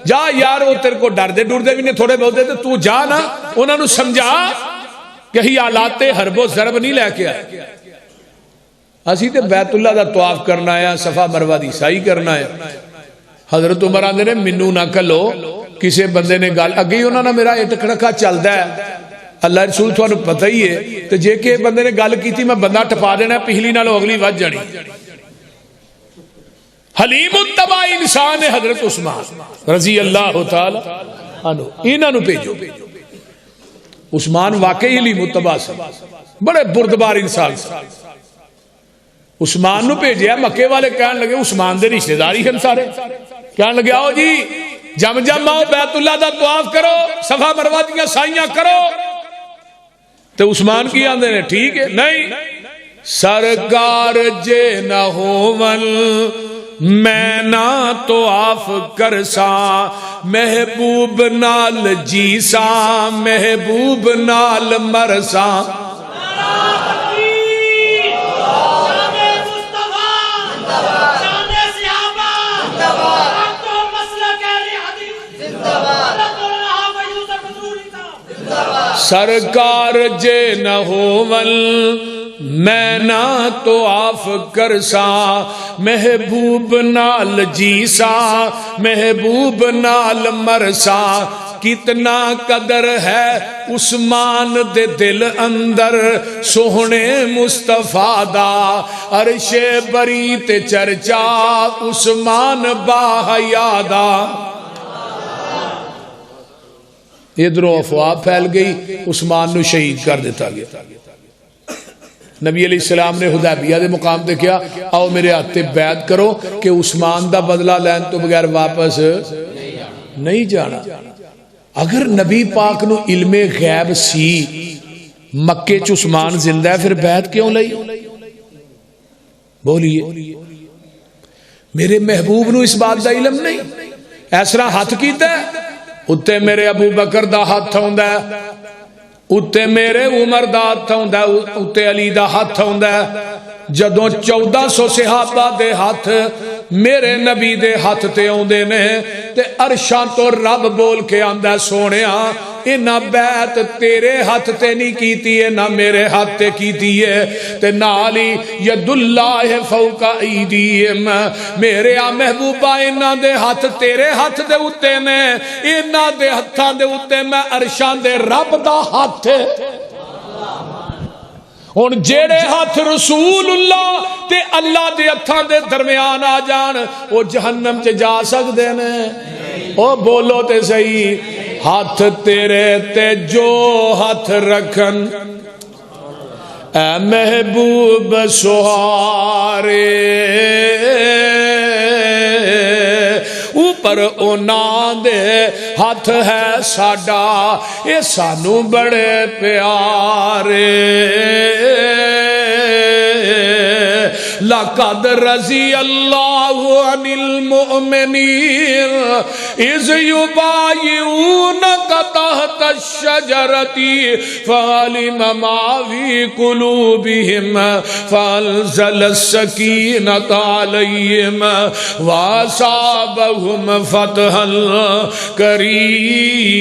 جا یار وہ تیرے کو ڈر دے بھی نے تھوڑے بہت دے تو جا نا انہوں نے سمجھا کہ ہی آلات حرب و ضرب نہیں لے کے آئے، اسی تے بیت اللہ دا طواف کرنا ہے، صفا مروہ دی سعی کرنا ہے۔ حضرت عمر آندے نے منو نہ کلو کسے بندے نے گل اگے ہی انہوں نے میرا اٹکڑکا چلدا ہے، اللہ رسول تھانوں پتہ ہی ہے تے جے کہ بندے نے گل کیتی میں بندہ ٹپا دینا پچھلی نالوں اگلی وج جانی۔ حلیم الطبع انسان ہے حضرت عثمان رضی اللہ تعالی عنہ، انہاں نو بھیجو۔ عثمان واقعی حلیم الطبع سے بڑے بردبار انسان سے، عثمان نو بھیجیا۔ مکے والے کہنے لگے عثمان دے رشتہ داری ہیں سارے، کہنے لگے آؤ جی جم جم آؤ بیت اللہ دا طواف کرو، صفا مروہ دیاں سائیاں کرو۔ تو عثمان کی آندے نے ٹھیک ہے، نہیں سرکار جے نہ ہوون میں نہ طواف کرسا، محبوب نال جیسا محبوب نال مرسا۔ سرکار جے نہ ہوون میں نہ طواف کرسا، محبوب نال جیسا محبوب نال مرسا۔ کتنا قدر ہے عثمان دے دل اندر سوہنے مصطفیٰ دا، عرش بری تے چرچا عثمان باحیا دا۔ ادھروں افواہ پھیل گئی، عثمان نو شہید کر دیتا گیا۔ نبی علیہ السلام نے حدیبیہ دے مقام تے کیا آؤ میرے ہاتھ بیعت کرو کہ عثمان دا بدلہ لین تو بغیر واپس نہیں جانا۔ اگر نبی پاک نو علم غیب سی مکے چ عثمان زندہ ہے پھر بیعت کیوں لئی؟ بولیے میرے محبوب نو اس بات دا علم نہیں؟ ایسا ہاتھ کیتا ہے اتے میرے ابو بکر دا ہاتھ ہوندا ہے، اتے میرے عمر دا ہاتھ ہوندا ہے، اتے علی دا ہاتھ ہوندا ہے۔ جدوں 1400 صحابہ دے ہاتھ میرے نبی دے ہاتھ تے اوندے نے تے عرشاں تو رب بول کے آندا سونیا انہاں بیعت تیرے ہاتھ تے نہیں کیتی ہے نہ میرے ہاتھ تے کیتی ہے، تے نال ہی ید اللہ فوق ایدیہم، میرے آ محبوبہ انہاں دے ہاتھ تیرے ہاتھ دے اتے نے، انہاں دے ہتھاں دے اتے میں عرشاں دے رب دا ہاتھ ہے۔ ہن جیڑے ہاتھ رسول اللہ تے اللہ دے ہتھاں دے درمیان آ جان او جہنم چ جا سکدے نے؟ او بولو تے صحیح، ہاتھ تیرے تے جو ہاتھ رکھن اے محبوب سہارے، اوپر اونا دے ہاتھ ہے ساڈا اے سانو بڑے پیارے۔ لقد رضی اللہ عن المؤمنین اذ یبایعونک تحت الشجرۃ فعلم ما فی قلوبہم فانزل السکینۃ علیہم واصابہم فتحا قریبا۔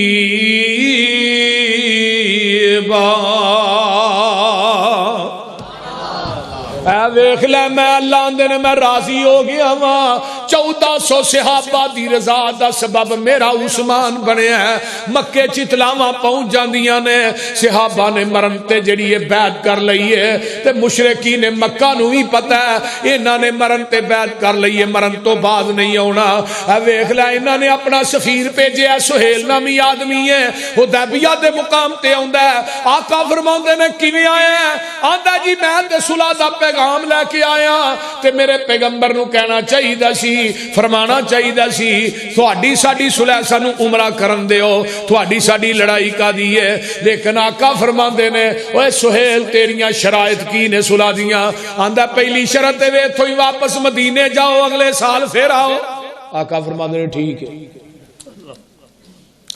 اے ویکھ لے میں اللہ اندر میں راضی ہو گیا ہاں، 1400 صحابہ دی رضا دا سبب میرا عثمان بنیا ہے۔ مکے چتلاواں پہنچ جاندیاں نے، صحابہ نے مرن تے جڑی یہ بیعت کر لئی ہے تے مشرکین مکہ نو بھی پتہ ہے انہاں نے مرن تے بیعت کر لئی ہے، مرن تو بعد نہیں آنا۔ اے ویکھ لے انہاں نے اپنا سفیر بھیجیا، سہیل نامی آدمی ہے، حدیبیہ دے مقام تے آندا ہے۔ آقا فرماندے نے کیویں آیا ہے؟ آندا جی میں تے صلح دا پیغام لے کے آیا تے میرے پیغمبر نو کہنا چاہیے سی، فرمانا چاہیے سی تھوڑی ساڈی صلح سانو عمرہ کرن دیو، تھوڑی ساڈی لڑائی کا دی ہے۔ لیکن آقا فرماندے نے اوے سہیل تیریاں شرائط کی نے صلح دیاں؟ آندا پہلی شرط ہے ایتھوں ہی واپس مدینے جاؤ، اگلے سال پھر آؤ۔ آقا فرماندے نے ٹھیک ہے۔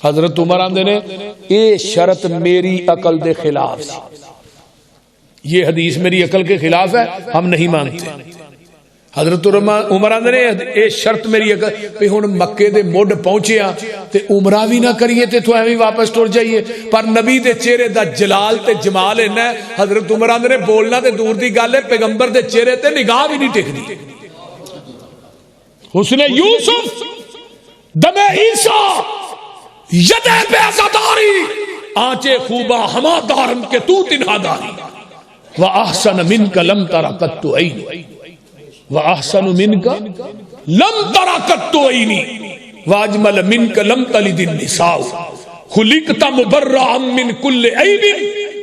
حضرت عمر آندے نے اے شرط میری عقل دے خلاف سی، یہ حدیث میری عقل کے خلاف ہے، ہم نہیں مانتے۔ حضرت عمر آندے نے اے شرط میری عقل پہ ہن مکے دے مڈ پہنچیا تے عمرہ بھی نہ کریے تے تو ایویں واپس ٹر جائیے، پر نبی دے چہرے دا جلال تے جمال ہے نا۔ حضرت عمر آندے نے بولنا تے دور دی گل ہے، پیغمبر دے چہرے تے نگاہ بھی نہیں ٹکدی۔ حسن یوسف دم عیسیٰ ید بے عزاداری آنچے خوبا ہما دارن کے تو تنہا داری وَأَحْسَنَ مِنْكَ لَمْ تَرَ قَطُّ عَيْنِي وَأَحْسَنُ مِنْكَ لَمْ تَرَ قَطُّ عَيْنِي وَأَجْمَلَ مِنْكَ لَمْ تَلِدِ النِّسَاءُ خُلِقْتَ مُبَرَّأً مِنْ كُلِّ عَيْبٍ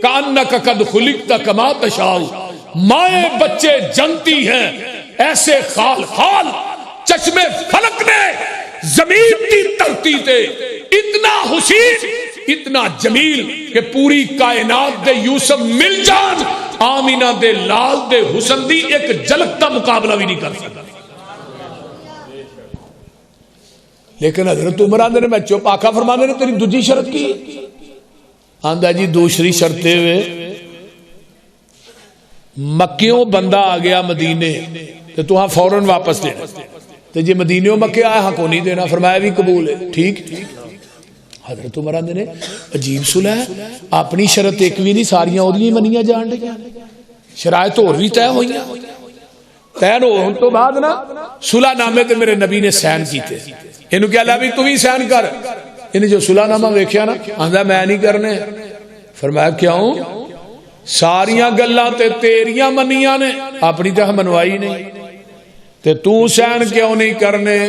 كَأَنَّكَ قَدْ خُلِقْتَ كَمَا تَشَاءُ۔ مائیں بچے جنتی ہیں ایسے خال خال، چشم فلک نے زمین کی ترتی تے اتنا حسین اتنا جمیل کہ پوری کائنات دے یوسف مل جان آمینہ دے لال دے حسن دی ایک جھلک دا مقابلہ بھی نہیں کر سکتا۔ لیکن حضرت عمر آندے نے میں چپ، آقا فرماندے نے تیری دوسری شرط کی؟ آندا جی دوسری شرط ہوئے مکیوں بندہ آ گیا مدینے تو ہاں فوراً واپس دینا، تو جی مدینیوں مکے آیا ہاں کو نہیں دینا، فرمایا بھی قبول ہے، ٹھیک۔ حضرت عمر آندے نے عجیب صلح ہے، اپنی شرط ایک بھی نہیں، ساریاں اودیاں منیاں جان دے، شرائط اور بھی طے ہوئی طے ہون تو بعد نا صلح نامے تے میرے نبی نے سائن کیتے، انہوں کیا لیا بھی تو بھی سائن کر۔ انہیں جو صلح نامہ ویکھیا نا آندا میں نہیں کرنے، فرمایا کیوں؟ ساریاں گلاں تے تیریاں منیاں نے، اپنی تے منوائی نہیں، تے تو سائن کیوں نہیں کرنے؟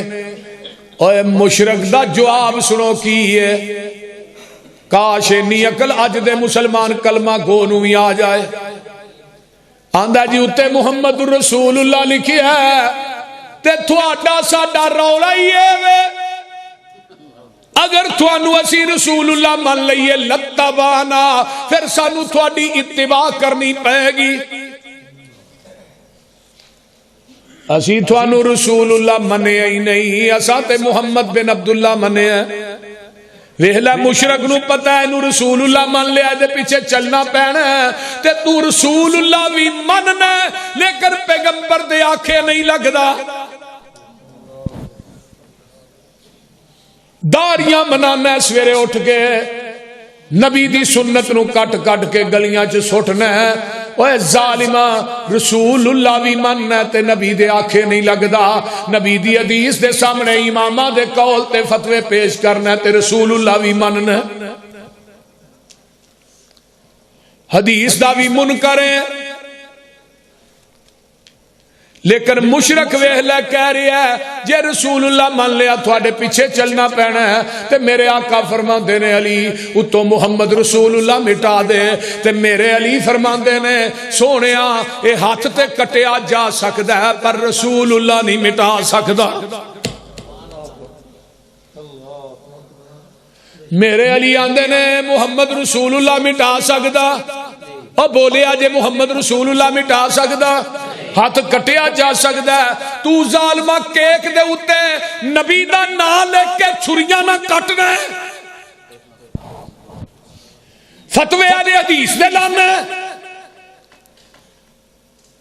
اوے مشرک دا جواب سنو کی ہے، کاش انی عقل اج دے مسلمان کلمہ گو نو بھی آ جائے۔ آندا جی اتے محمد رسول اللہ لکھی ہے تے تھوڑا ساڈا رولا ہی ہے وے، اگر تھانو اسی رسول اللہ من لئیے لتبانا پھر سانو تھوڑی اتباع کرنی پائے گی۔ اسی تھانو رسول اللہ منے ہی نہیں، اساں تے محمد بن عبداللہ منے ہیں۔ ویلا مشرک نو پتہ ہے نو رسول اللہ من لیا دے پیچھے چلنا پینا ہے، تے تو رسول اللہ بھی مننا ہے لیکن پیغمبر دے آنکھیں نہیں لگدا۔ داریاں منانا ہے سویرے اٹھ کے، نبی دی سنت نو کٹ کٹ کے گلیاں چ سٹنا ہے۔ اوے ظالمہ رسول اللہ بھی مننا تے نبی دے آنکھیں نہیں لگدا، نبی دی حدیث دے سامنے امامہ دے قول تے فتوے پیش کرنا تے رسول اللہ بھی مننا، حدیث دا بھی منکر ہے۔ لیکن مشرک ویلا کہہ رہا ہے جے رسول اللہ مان لیا تھوڑے پیچھے چلنا پینا ہے، تے میرے آقا فرماندے نے علی اتو محمد رسول اللہ مٹا دے، تے میرے علی فرماندے نے سونیا اے ہاتھ تے کٹیا جا سکدا ہے پر رسول اللہ نہیں مٹا سکدا۔ میرے علی آندے نے محمد رسول اللہ مٹا سکدا، اور بولے آجے محمد رسول اللہ مٹا سکدا، ہاتھ کٹیا جا سکتا ہے، تو ظالمہ کیک دے اتے نبی دا نام لے کے چھریاں نہ کٹنا ہے، فتوے والے حدیث دے لانا ہے۔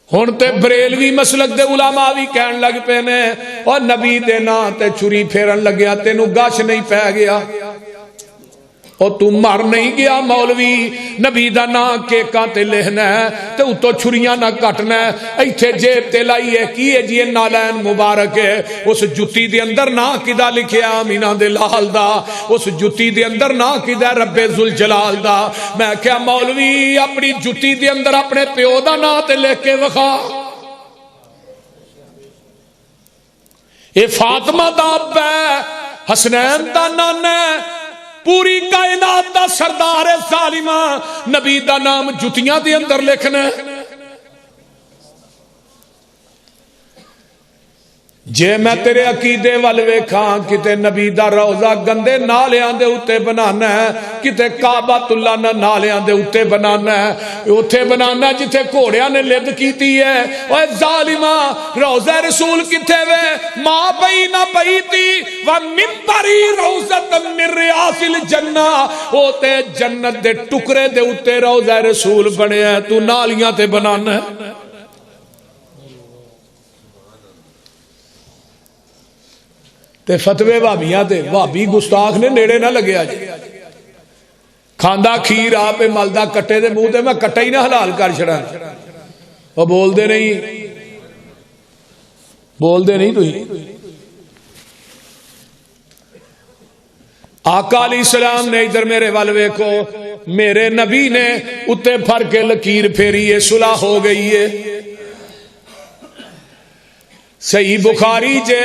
ہن تے بریلوی مسلک دے علماء بھی کہن لگ پے نے اور نبی دے نام تے چھری پھیرن لگیا تینوں گش نہیں پی گیا، اور تو مر نہیں گیا مولوی، نبی دا نام کیکاں تے لکھنا ہے تے اتو چھریاں نہ کٹنا ہے، ایتھے جیب تے لائیے کی ہے جی نالین مبارک ہے، اس جتی دے اندر نام کدا لکھیا آمینہ دے لال دا، اس جتی دے اندر نام کدا رب ذوالجلال دا۔ میں کیا مولوی اپنی جتی دے اندر اپنے پیو دا نام تے لکھ کے وکھا، اے فاطمہ دا ابا ہے، حسنین دا نانا ہے، پوری کائنات دا سردار ظالمہ، نبی دا نام جتیاں دے اندر لکھنا ہے۔ جے میں تیرے عقیدے وال ویکھاں کتے نبی دا روضہ گندے نالیاں دے اتے بنانا ہے، کتے کعبۃ اللہ نہ نالیاں دے اتے بنانا ہے، اتے بنانا ہے جتے گھوڑیاں نے لد کیتی ہے۔ اوے ظالمہ روضہ رسول کتے وے ماں بین بیتی و منبری روضۃ من ریاض الجنہ، اوتے جنت دے ٹکرے دے اتے روضہ رسول بنے ہے، تو نالیاں تے بنانا ہے۔ تے فتوے بھابیاں تے بھابی گستاخ نے نیڑے نہ لگیا جی، کھاندا کھیر آپ ملدا کٹے دے منہ تے میں کٹا ہی نہ حلال کر چھڑا، وہ بول دے نہیں تو ہی۔ آقا علیہ السلام نے ادھر میرے وال ویکھو، میرے نبی نے اتے پھر کے لکیر پھیری ہے، صلح ہو گئی ہے۔ صحیح بخاری جے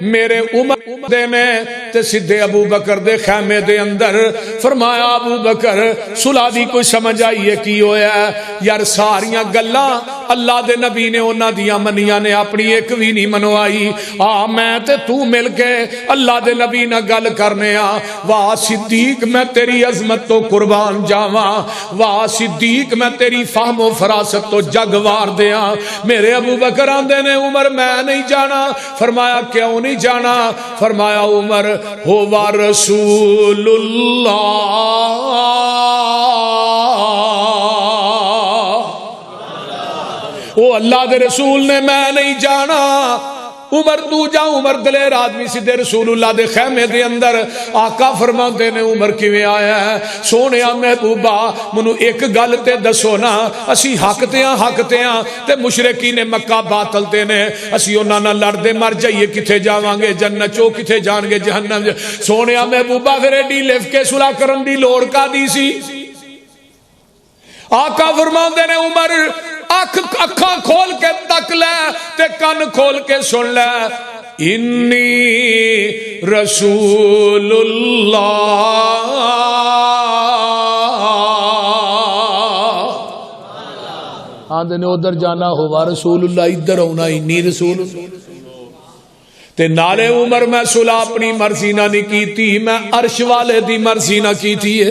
میرے عمر دے نے تے سدھے ابو بکر دے خیمے دے اندر فرمایا ابو بکر صلح دی کوئی سمجھ آئی ہے کی ہویا ہے؟ یار ساریاں گلاں اللہ دے نبی نے انہاں دیاں منیاں نے، اپنی ایک بھی نہیں منوائی۔ میں تے تو مل کے اللہ دے نبی نہ گل کرنے واہ صدیق میں تیری عظمت تو قربان جاواں، واہ صدیق میں تیری فہم و فراست تو جگ وار دیاں۔ میرے ابو بکر آندے نے عمر میں نہیں جانا، فرمایا کیوں نہیں جانا؟ فرمایا عمر ہوا رسول اللہ، وہ اللہ دے رسول نے میں نہیں جانا۔ عمر تو جا، عمر دلیر آدمی سیدھے رسول اللہ دے خیمے دے اندر آقا فرماندے نے عمر کیویں آیا ہے؟ سونیا محبوبہ منو ایک گل تے دسو نا، اسی حق تے ہاں تے مشرکین مکہ باطل تے نے، اسی انہاں نال لڑدے مر جائیے کتے جاواں گے جنت چو، کتے جان گے جہنم۔ سونیا محبوبہ پھر ایڈی لف کے صلح کرن دی لوڑ کا دی سی؟ آقا فرماندے نے عمر اکھاں کھول کے تک لے تے کن کھول کے سن لے، انی رسول اللہ، آندے نے ادھر جانا ہوا رسول اللہ، ادھر ہونا انی رسول تے نالے عمر میں صلح اپنی مرضی نہ نہیں کی تھی، میں عرش والے دی مرضی نہ کی تھی۔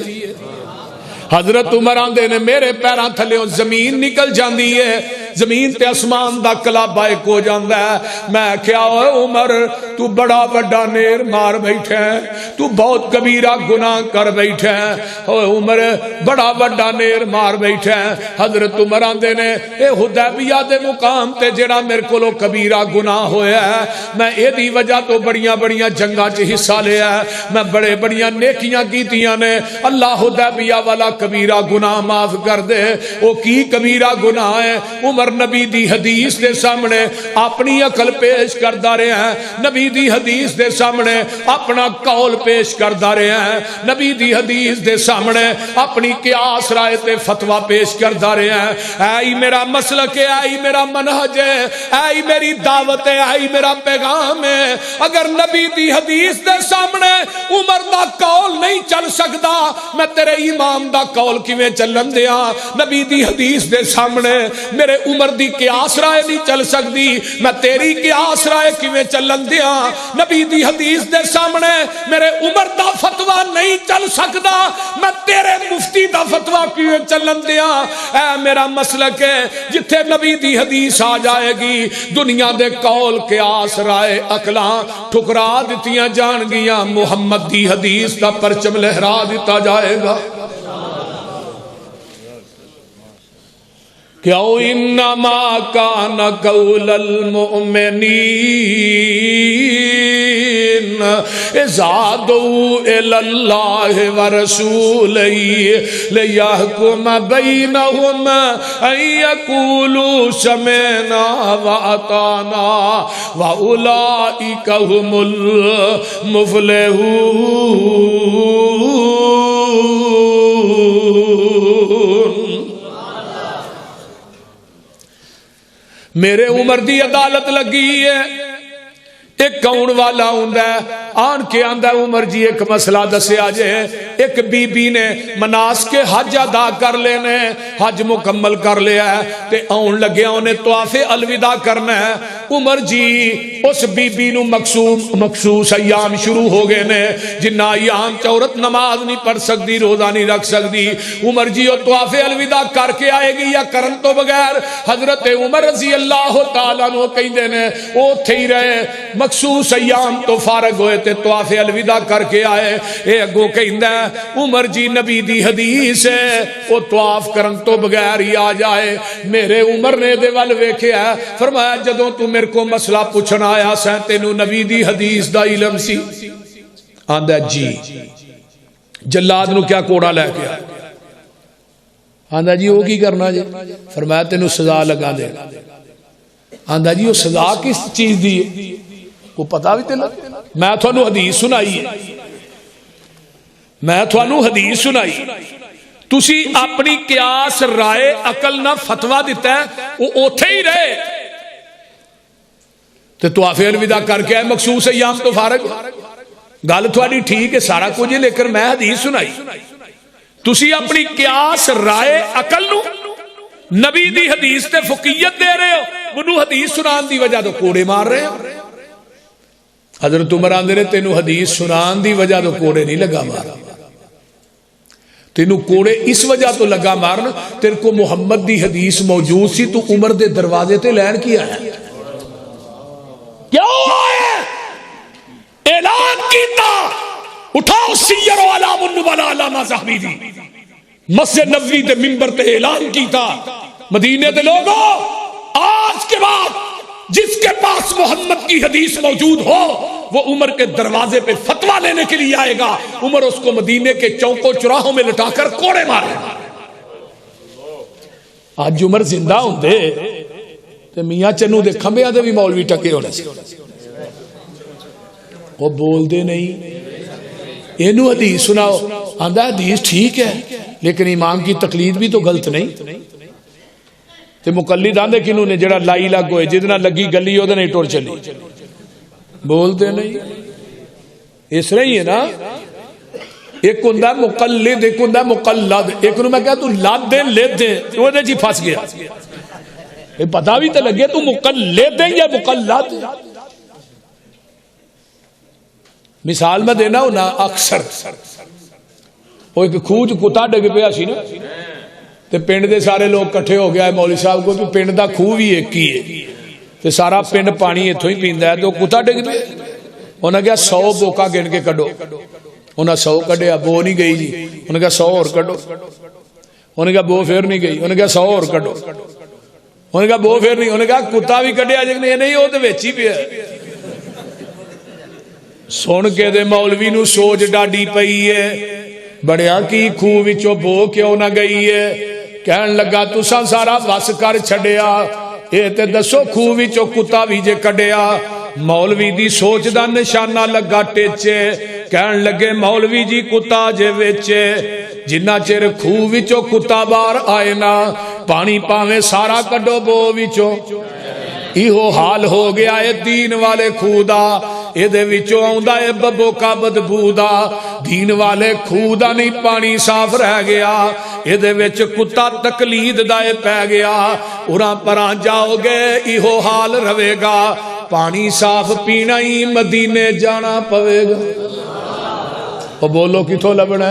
حضرت عمر آندے نے میرے پیراں تھلے زمین نکل جاندی ہے، زمین تے اسمان دا کلابہ ایک ہو جاندا ہے۔ میں کیا ہوئے عمر تو بڑا بڑا نیر مار بیٹھے ہیں، تو بہت کبیرہ گناہ کر بیٹھے ہیں، ہوئے عمر بڑا بڑا نیر مار بیٹھے ہیں۔ حضرت عمر آندے نے اے حدیبیہ دے مقام تے جڑا میرے کولو کبیرہ گناہ ہویا ہے، میں اے دی وجہ تو بڑیاں بڑیاں جنگاں چ حصہ لیا ہے، میں بڑے بڑیاں نیکیاں کیتیاں نے، اللہ حدیبیہ والا کبیرہ گناہ معاف کر دے۔ وہ کی کبیرہ گناہ ہے؟ عمر نبی دی حدیث دے سامنے اپنی عقل پیش کردہ رہے ہیں، نبی دی حدیث دے سامنے اپنا قول پیش کردہ رہے ہیں، نبی دی حدیث دے سامنے اپنی قیاس رائے تے فتوہ پیش کردہ رہے ہیں۔ اے میرا مسلک ہے، اے میرا منہج ہے، اے میری دعوت ہے، اے میرا پیغام ہے۔ اگر نبی دی حدیث دے سامنے عمر دا قول نہیں چل سکتا، میں تیرے امام دا قول کیویں چلن دیاں؟ نبی دی حدیث دے سامنے میرے عمر دی قیاس رائے نہیں چل سکتی، میں تیری قیاس رائے کیویں چلن دیاں؟ نبی دی حدیث دے سامنے میرے عمر دا فتویٰ نہیں چل سکتا، میں تیرے مفتی دا فتویٰ کیویں چلن دیاں؟ اے میرا مسلک ہے جتھے نبی دی حدیث آ جائے گی دنیا دے قول قیاس رائے عقلاں ٹھکرا دتیاں جان گیاں، محمد دی حدیث دا پرچم لہرا دیتا جائے گا۔ کیا انما کان قول المؤمنین اذا دعوا الی اللہ ورسولہ لیحکم بینہم ان یقولوا سمعنا واطعنا واولئک هم المفلحون۔ میرے عمر دی عدالت لگی ہے، ایک کون والا ہوندا ہے آن کے آندا عمر جی ایک مسئلہ دسیا جے، ایک بی بی نے مناسک حج ادا کر لینے، حج مکمل کر لیا ہے تے آن لگیا انہیں طواف الوداع کرنا ہے۔ عمر جی اس بی بی نو مخصوص ایام شروع ہو گئے نے جنہ ایام عورت نماز نہیں پڑھ سکتی، روزہ نہیں رکھ سکتی۔ عمر جی وہ طواف الوداع کر کے آئے گی یا کرن تو بغیر؟ حضرت عمر رضی اللہ تعالیٰ عنہ کہندے نے او تھے ہی رہے، مخصوص ایام تو فارغ ہوئے تے طواف الوداع کر کے آئے۔ اے اگو کہندا ہے عمر جی نبی دی حدیث ہے وہ طواف کرن تو بغیر ہی آ جائے۔ میرے عمر نے دے ول ویکھیا، فرمایا جدوں تو میرے کو مسئلہ پوچھنا آیا سیں تینوں نبی دی حدیث دا علم سی؟ آندا جی۔ جلاد نو کیا کوڑا لے کے آیا؟ آندا جی وہ کی کرنا جی؟ فرمایا تینوں سزا لگا دے۔ آندا جی وہ سزا کس چیز دی ہے؟ کو پتا بھی تینا؟ میں تھانو حدیث سنائی ہے، میں تھانو حدیث سنائی، تسی اپنی قیاس رائے عقل نہ فتویٰ دیتا ہے وہ اوتھے ہی رہے تو طواف الوداع کر کے آئے مخصوص ایام تو فارغ۔ گل تھوڑی ٹھیک ہے سارا کچھ، لیکن میں حدیث سنائی، تسی اپنی قیاس رائے عقل نو نبی دی حدیث تے فقیت دے رہے ہو، منو حدیث سنان دی وجہ تو کوڑے مار رہے ہو۔ حضرت عمر آندے نے تینو حدیث سنان دی وجہ تو کوڑے نہیں لگا مارا، تینو کوڑے اس وجہ تو لگا مارنا تیرے کو محمد دی حدیث موجود سی، تو عمر دے دروازے تے لین کیا ہے، کیا ہے اعلان کیتا، اٹھاؤ سیر و علام النبلاء علامہ ذہبی دی، مسجد نبوی دے منبر تے اعلان کیتا، مدینے دے لوگوں آج کے بعد جس کے پاس محمد کی حدیث موجود ہو وہ عمر کے دروازے پہ فتویٰ لینے کے لیے آئے گا، عمر اس کو مدینے کے چوکوں چراہوں میں لٹا کر کوڑے مارے گا۔ آج عمر زندہ ہوندے تے میاں چنو دے کھمبیاں دے بھی مولوی ٹکے ہونے سے، وہ بول دے نہیں، اینو حدیث سناؤ، آندہ حدیث ٹھیک ہے لیکن امام کی تقلید بھی تو غلط نہیں۔ تے مقلد آندے کنوں نے جڑا لائی لگ ہوئے جتنا لگی گلی ہو دے نہیں ٹور چلی، بولتے نہیں، اس رہی ہے نا۔ ایک ہوندا مقلد، ایک ہوندا مقلد، ایک نو میں کہا تو لاد دے لے دے وہ دے جی پھنس گیا، پتہ بھی تے لگے تو مقلد ہے یا مقلد۔ مثال میں دینا ہوں نا، اکثر وہ ایک کھوج کتا ڈگ پیا سی نا تے پنڈ دے سارے لوگ کٹھے ہو گیا ہے مولوی صاحب کو کہ پنڈ دا کھو بھی ایک ہی ہے تے سارا پنڈ پانی ایتھوں ہی پیندا ہے، تو کتا ڈگ پیا، انہاں کہا 100 بوکا گن کے کڈو، انہاں 100 کڈیا، بو نہیں گئی جی، انہاں کہا 100 اور کڈو، انہاں کہا بو پھر نہیں گئی، انہاں کہا 100 اور کڈو، انہاں کہا بو پھر نہیں، انہاں کہا کتا بھی کڈیا جے نہیں وہ تے وچ ہی پیا۔ سن کے دے مولوی نو سوچ ڈاڈی پئی ہے، بڑیا کی کھو وچوں بو کیوں نہ گئی ہے؟ کہن لگا تساں سارا وس کر چھڈیا، اے تے دسو کھو وچوں کتا بھی جے کڈیا۔ مولوی دی سوچ دا نشانہ لگا ٹیچے، کہن لگے مولوی جی کتا جے وچے، جنہ چر کھو وچوں کتا باہر آئے نا پانی پاویں سارا کڈو بو وچوں۔ ایہو حال ہو گیا ہے دین والے کھو دا، اے دے وچوں آوندا اے ببو کا بدبو دا، دین والے کھو دا نہیں پانی صاف رہ گیا، ਇਹਦੇ ਵਿੱਚ ਕੁੱਤਾ ਤਕਲੀਦ ਦਾ ਪੈ ਗਿਆ ਉਰਾਂ ਪਰਾਂ ਜਾਓਗੇ ਇਹੋ ਹਾਲ ਰਹੇਗਾ ਪਾਣੀ ਸਾਫ਼ ਪੀਣਾ ਹੀ ਮਦੀਨੇ ਜਾਣਾ ਪਵੇਗਾ ਉਹ ਬੋਲੋ ਕਿੱਥੋਂ ਲੱਭਣਾ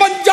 5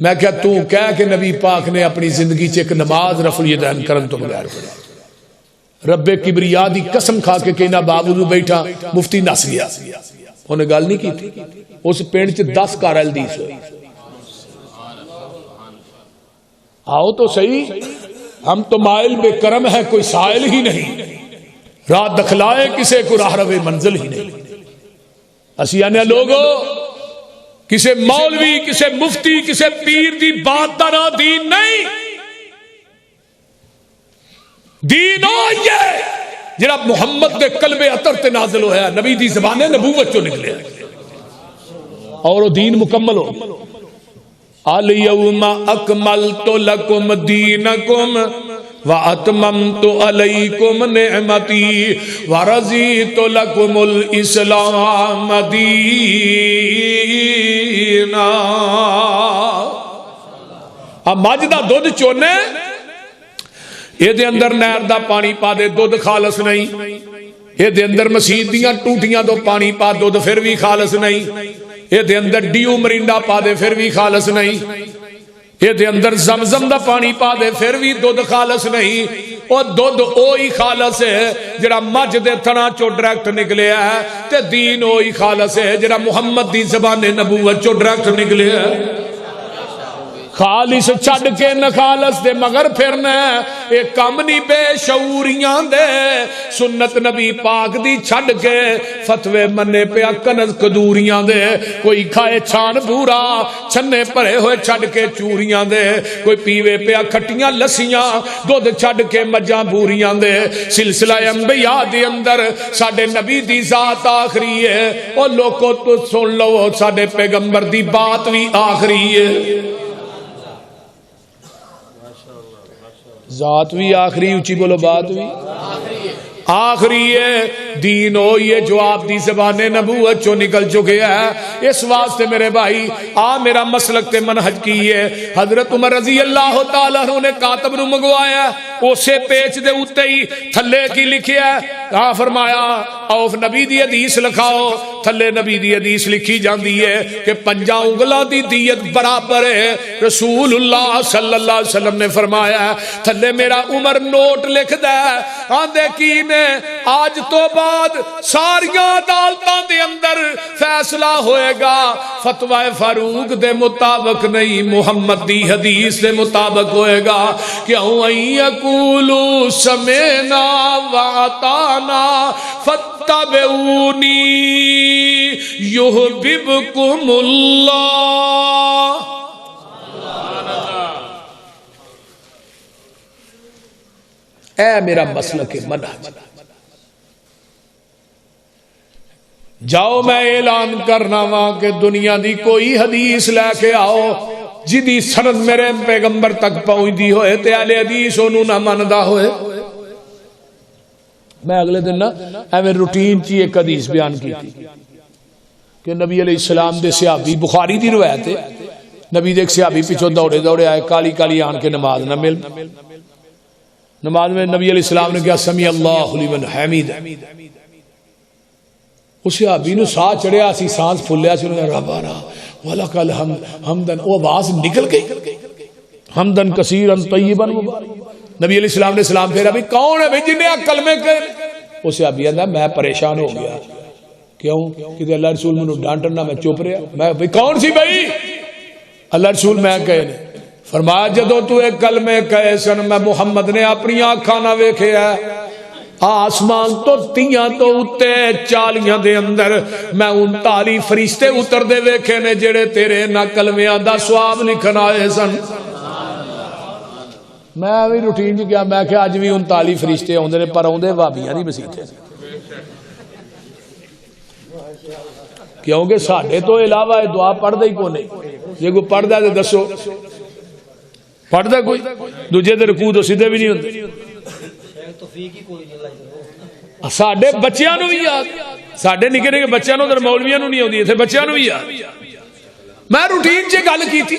میں کیا تو کہہ کہ نبی پاک نے اپنی زندگی چ ایک نماز رفع الیدین کرن تو بغیر پڑھی؟ رب کبریا دی قسم کھا کے کہنا باوجود بیٹھا مفتی نس گیا، انہیں گل نہیں کی تھی، اس پنڈ چ 10 گھر حدیث ہوئی۔ آؤ تو صحیح، ہم تو مائل بے کرم ہے، کوئی سائل ہی نہیں، رات دکھلائے کسے کو راہ روے منزل ہی نہیں۔ اسی آنے لوگو کسے مولوی کسے مفتی کسے پیر دی بات دا دین نہیں، دین یہ جڑا محمد دے قلب اطہر تے نازل ہویا، نبی دی زبان نبوت چوں نکلے اور وہ دین مکمل ہو۔ الیوم اکملت لکم دینکم واتممت علیکم نعمتی ورضیت لکم الاسلام دینا۔ اب مجھ دا دودھ چونے یہ دے اندر نہر دا پانی پا دے دودھ خالص نہیں، یہ دے اندر مسیت دیاں ٹوٹیاں تو پانی پا دودھ پھر بھی خالص نہیں، یہ دے اندر ڈیو مرینڈا پا دے پھر بھی خالص نہیں، یہ دے اندر زمزم دا پانی پا دے پھر بھی دودھ خالص نہیں۔ اور دودھ اوہی خالص ہے جڑا مجھ دے تھنا چو ڈائریکٹ نکلے ہے، تے دین اوہی خالص ہے جڑا محمد دی زبان نبوت چو ڈائریکٹ نکلے ہے۔ خالص چھڑ کے نہ خالص دے مگر پھرنا اے کم نہیں بے شعوریاں دے، سنت نبی پاک دی چھڑ کے فتوے منے پیا کنز کدوریاں دے، کوئی کھائے چھان بورا چھنے پرے ہوئے چھڑ کے چوریاں دے، کوئی پیوے پیا کھٹیاں لسیاں دودھ چھڑ کے مجاں بوریاں دے۔ سلسلہ انبیاء دے اندر ساڈے نبی دی ذات آخری ہے، اور لوگوں تو سن لو ساڈے پیغمبر دی بات بھی آخری ہے، ذات بھی آخری، اونچی بولو بات بھی آخری ہے۔ دین ہو یہ جو آپ دی زبان نبوت چو نکل چکے ہے، اس واسطے میرے بھائی میرا مسلک تے منہج کی ہے۔ حضرت عمر رضی اللہ تعالیٰ عنہ نے کاتب نو منگوایا، اسے پیچ دے اتے ہی تھلے کی لکھیا ہے، فرمایا اوف نبی دی حدیث لکھاؤ، تھلے نبی دی حدیث لکھی جاندی ہے کہ 5 انگلاں دی دیت برابر ہے۔ رسول اللہ صلی اللہ علیہ وسلم نے فرمایا، تھلے میرا عمر نوٹ لکھ دے، آندے کی نے آج تو بعد ساریاں عدالتاں دے اندر فیصلہ ہوئے گا فتوی فاروق دے مطابق نہیں، محمد دی حدیث دے مطابق ہوئے گا۔ کیوں یقولوا سمعنا واطعنا فاتبعونی یحببکم اللہ۔ اے میرا مسلک منہج، جاؤ میں اعلان کرنا وا کہ دنیا دی کوئی حدیث لے کے آؤ جدی سند میرے پیغمبر تک پہنچتی ہوئے تے اہل حدیث انہوں نہ مندا ہوئے۔ میں اگلے دن نا ایویں روٹین چی ایک حدیث بیان کی تھی کہ نبی علیہ السلام دے صحابی، بخاری دی روایت ہے، نبی دے صحابی پیچھے دوڑے دوڑے آئے، کالی کالی آن کے نماز نہ مل، نماز میں نبی علیہ السلام نے کہا سمیع اللہ لمن حمید، اس صحابی نو سا چڑھیا سی، سانس پھولیا سی، انہوں نے ربنا ولک الحمد حمدن، وہ آواز نکل گئی، حمدن کثیرن طیبن مبارک۔ نبی علیہ السلام نے سلام پھیرا، بھی کون ہے بھئی جن نے کلمے کہے؟ وہ صحابی کہتا میں پریشان ہو گیا، کیوں کہ اللہ رسول منو ڈانٹنا، میں چپ رہا، میں بھئی کون سی بھئی؟ اللہ رسول میں کہے، فرمایا جدو تو ایک کلمے کہے سن میں محمد نے اپنی آنکھاں نہ ویکھے ہے، آسمان تو تیاں تو اتے چالیاں دے اندر میں 39 فرشتے اتر دے ویکھے نے جڑے تیرے نہ کلمیاں دا ثواب لکھن آئے سن۔ میں بھی روٹین جی گیا، میں کہ اج بھی 39 فرشتے آندے نے، پر آندے وہابیاں دی مسیت ہے، کیونکہ ساڈے تو علاوہ دعا پڑھدا ہی کوئی نہیں، جے کوئی پڑھدا تے دسو، پڑھدا کوئی دوجے دے رکوع تو سیدھے بھی نہیں ہوندے۔ ساڈے بچیاں نو بھی یاد، ساڈے نکے نکے بچیاں نو تے مولویاں نو نہیں آندی، ایتھے بچیاں نو بھی یاد۔ میں روٹین چ گل کیتی،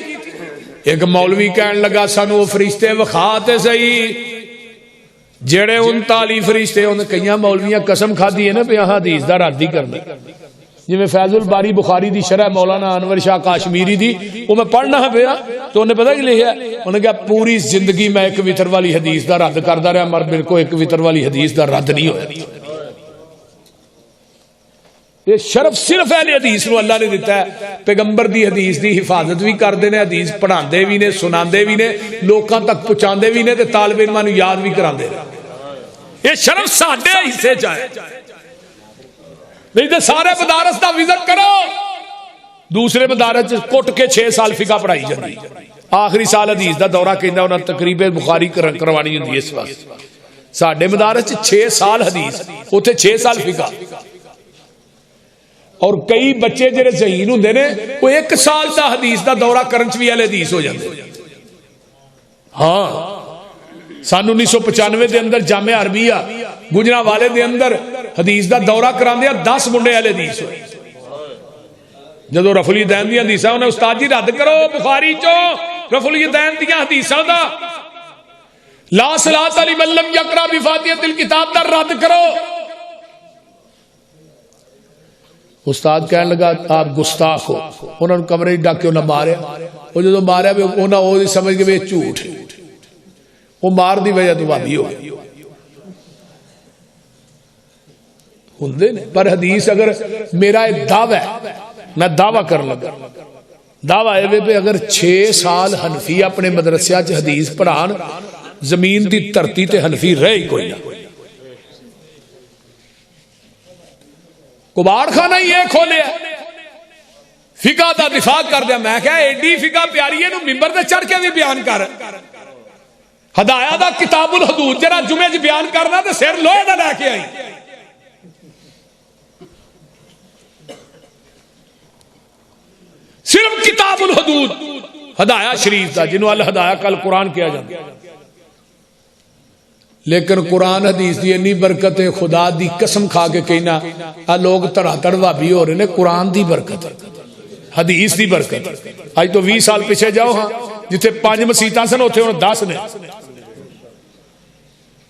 ایک مولوی کہن لگا سانو فرشتے وکھا تے صحیح جڑے 39 فرشتے، انہاں کئیاں مولویاں قسم کھادی ہے نا پہ حدیث دا رد ہی کرنا، جی میں فیض الباری بخاری دی شرح مولانا انور شاہ کاشمیری دی وہ میں پڑھنا پیا تو انہیں پتہ کی لکھا انہیں کہا پوری زندگی میں ایک وطر والی حدیث دا رد کرتا رہا مر میرے کو ایک وطر والی حدیث دا رد نہیں ہویا. یہ شرف صرف اہل حدیث نو اللہ نے دیتا ہے. پیغمبر دی حدیث دی حفاظت بھی کرتے ہیں, حدیث پڑھاندے بھی نے, سناندے بھی نے, لوکاں تک پہنچاندے بھی نے تے طالب علماں نو یاد بھی کراندے نے. یہ شرف ساڈے حصے چ ہے. نہیں تو سارے مدارس دا وزٹ کرو, دوسرے مدارس کٹ کے 6 سال فقہ پڑھائی جاتی, آخری سال حدیث دا دورہ کہندا انہاں تقریب بخاری کروانی ہوندی ہے. اس واسطے ساڈے مدارس 6 سال حدیث, اوتھے 6 سال فقہ. اور کئی بچے جڑے ذہین ہوندے نے وہ 1 سال دا حدیث دا دورہ کرن چ وی اہل حدیث ہو جاندے. ہاں سن 1995 دے اندر جامعہ عربیہ گجرانوالے دے اندر حدیث دا دورہ کراندے 10 منڈے اہل حدیث ہوئے. جدو رفع الیدین دی حدیثاں انہیں استاد جی رد کرو بخاری چو رفع الیدین دی حدیثاں دا لا صلاۃ لمن لم یقرأ بفاتحۃ الکتاب دا رد کرو. استاد کہنے لگا آپ گستاخ ہو. انہوں نے کمرے ڈاک کے انہیں ماریا. وہ جدو ماریا انہیں وہ سمجھ کے یہ جھوٹ ہے, وہ مار دی وجہ تو بھابی ہو گئی. پر حدیث اگر میرا ایک دعویٰ ہے, میں دعویٰ کر لگا, دعویٰ ہے پہ اگر 6 سال حنفی اپنے مدرسے چ حدیث پڑھان, زمین دی دھرتی تے حنفی رہ ہی کوئی نہ. کباڑ خانہ یہ کھولیا فقہ دا دفاع کر دیا. میں کہا ایڈی فقہ پیاری ہے نو ممبر تے چڑھ کے بھی بیان کر. ہدایہ دا کتاب الحدود جرا جمعے چ بیان کرنا تے سر لوہے دا لے کے آئی. صرف کتاب الحدود ہدایہ شریف دا جنہوں الہدایہ کل قرآن کیا جاتا ہے. لیکن قرآن حدیث دی انی برکت ہے, خدا دی قسم کھا کے کہنا آ لوگ تڑا تڑوا بھی ہو رہے نے. قرآن دی برکت ہے, حدیث دی برکت. آج تو 20 سال پیچھے جاؤ, ہاں جتھے 5 مسیتاں سن اوتھے ہن 10 نے.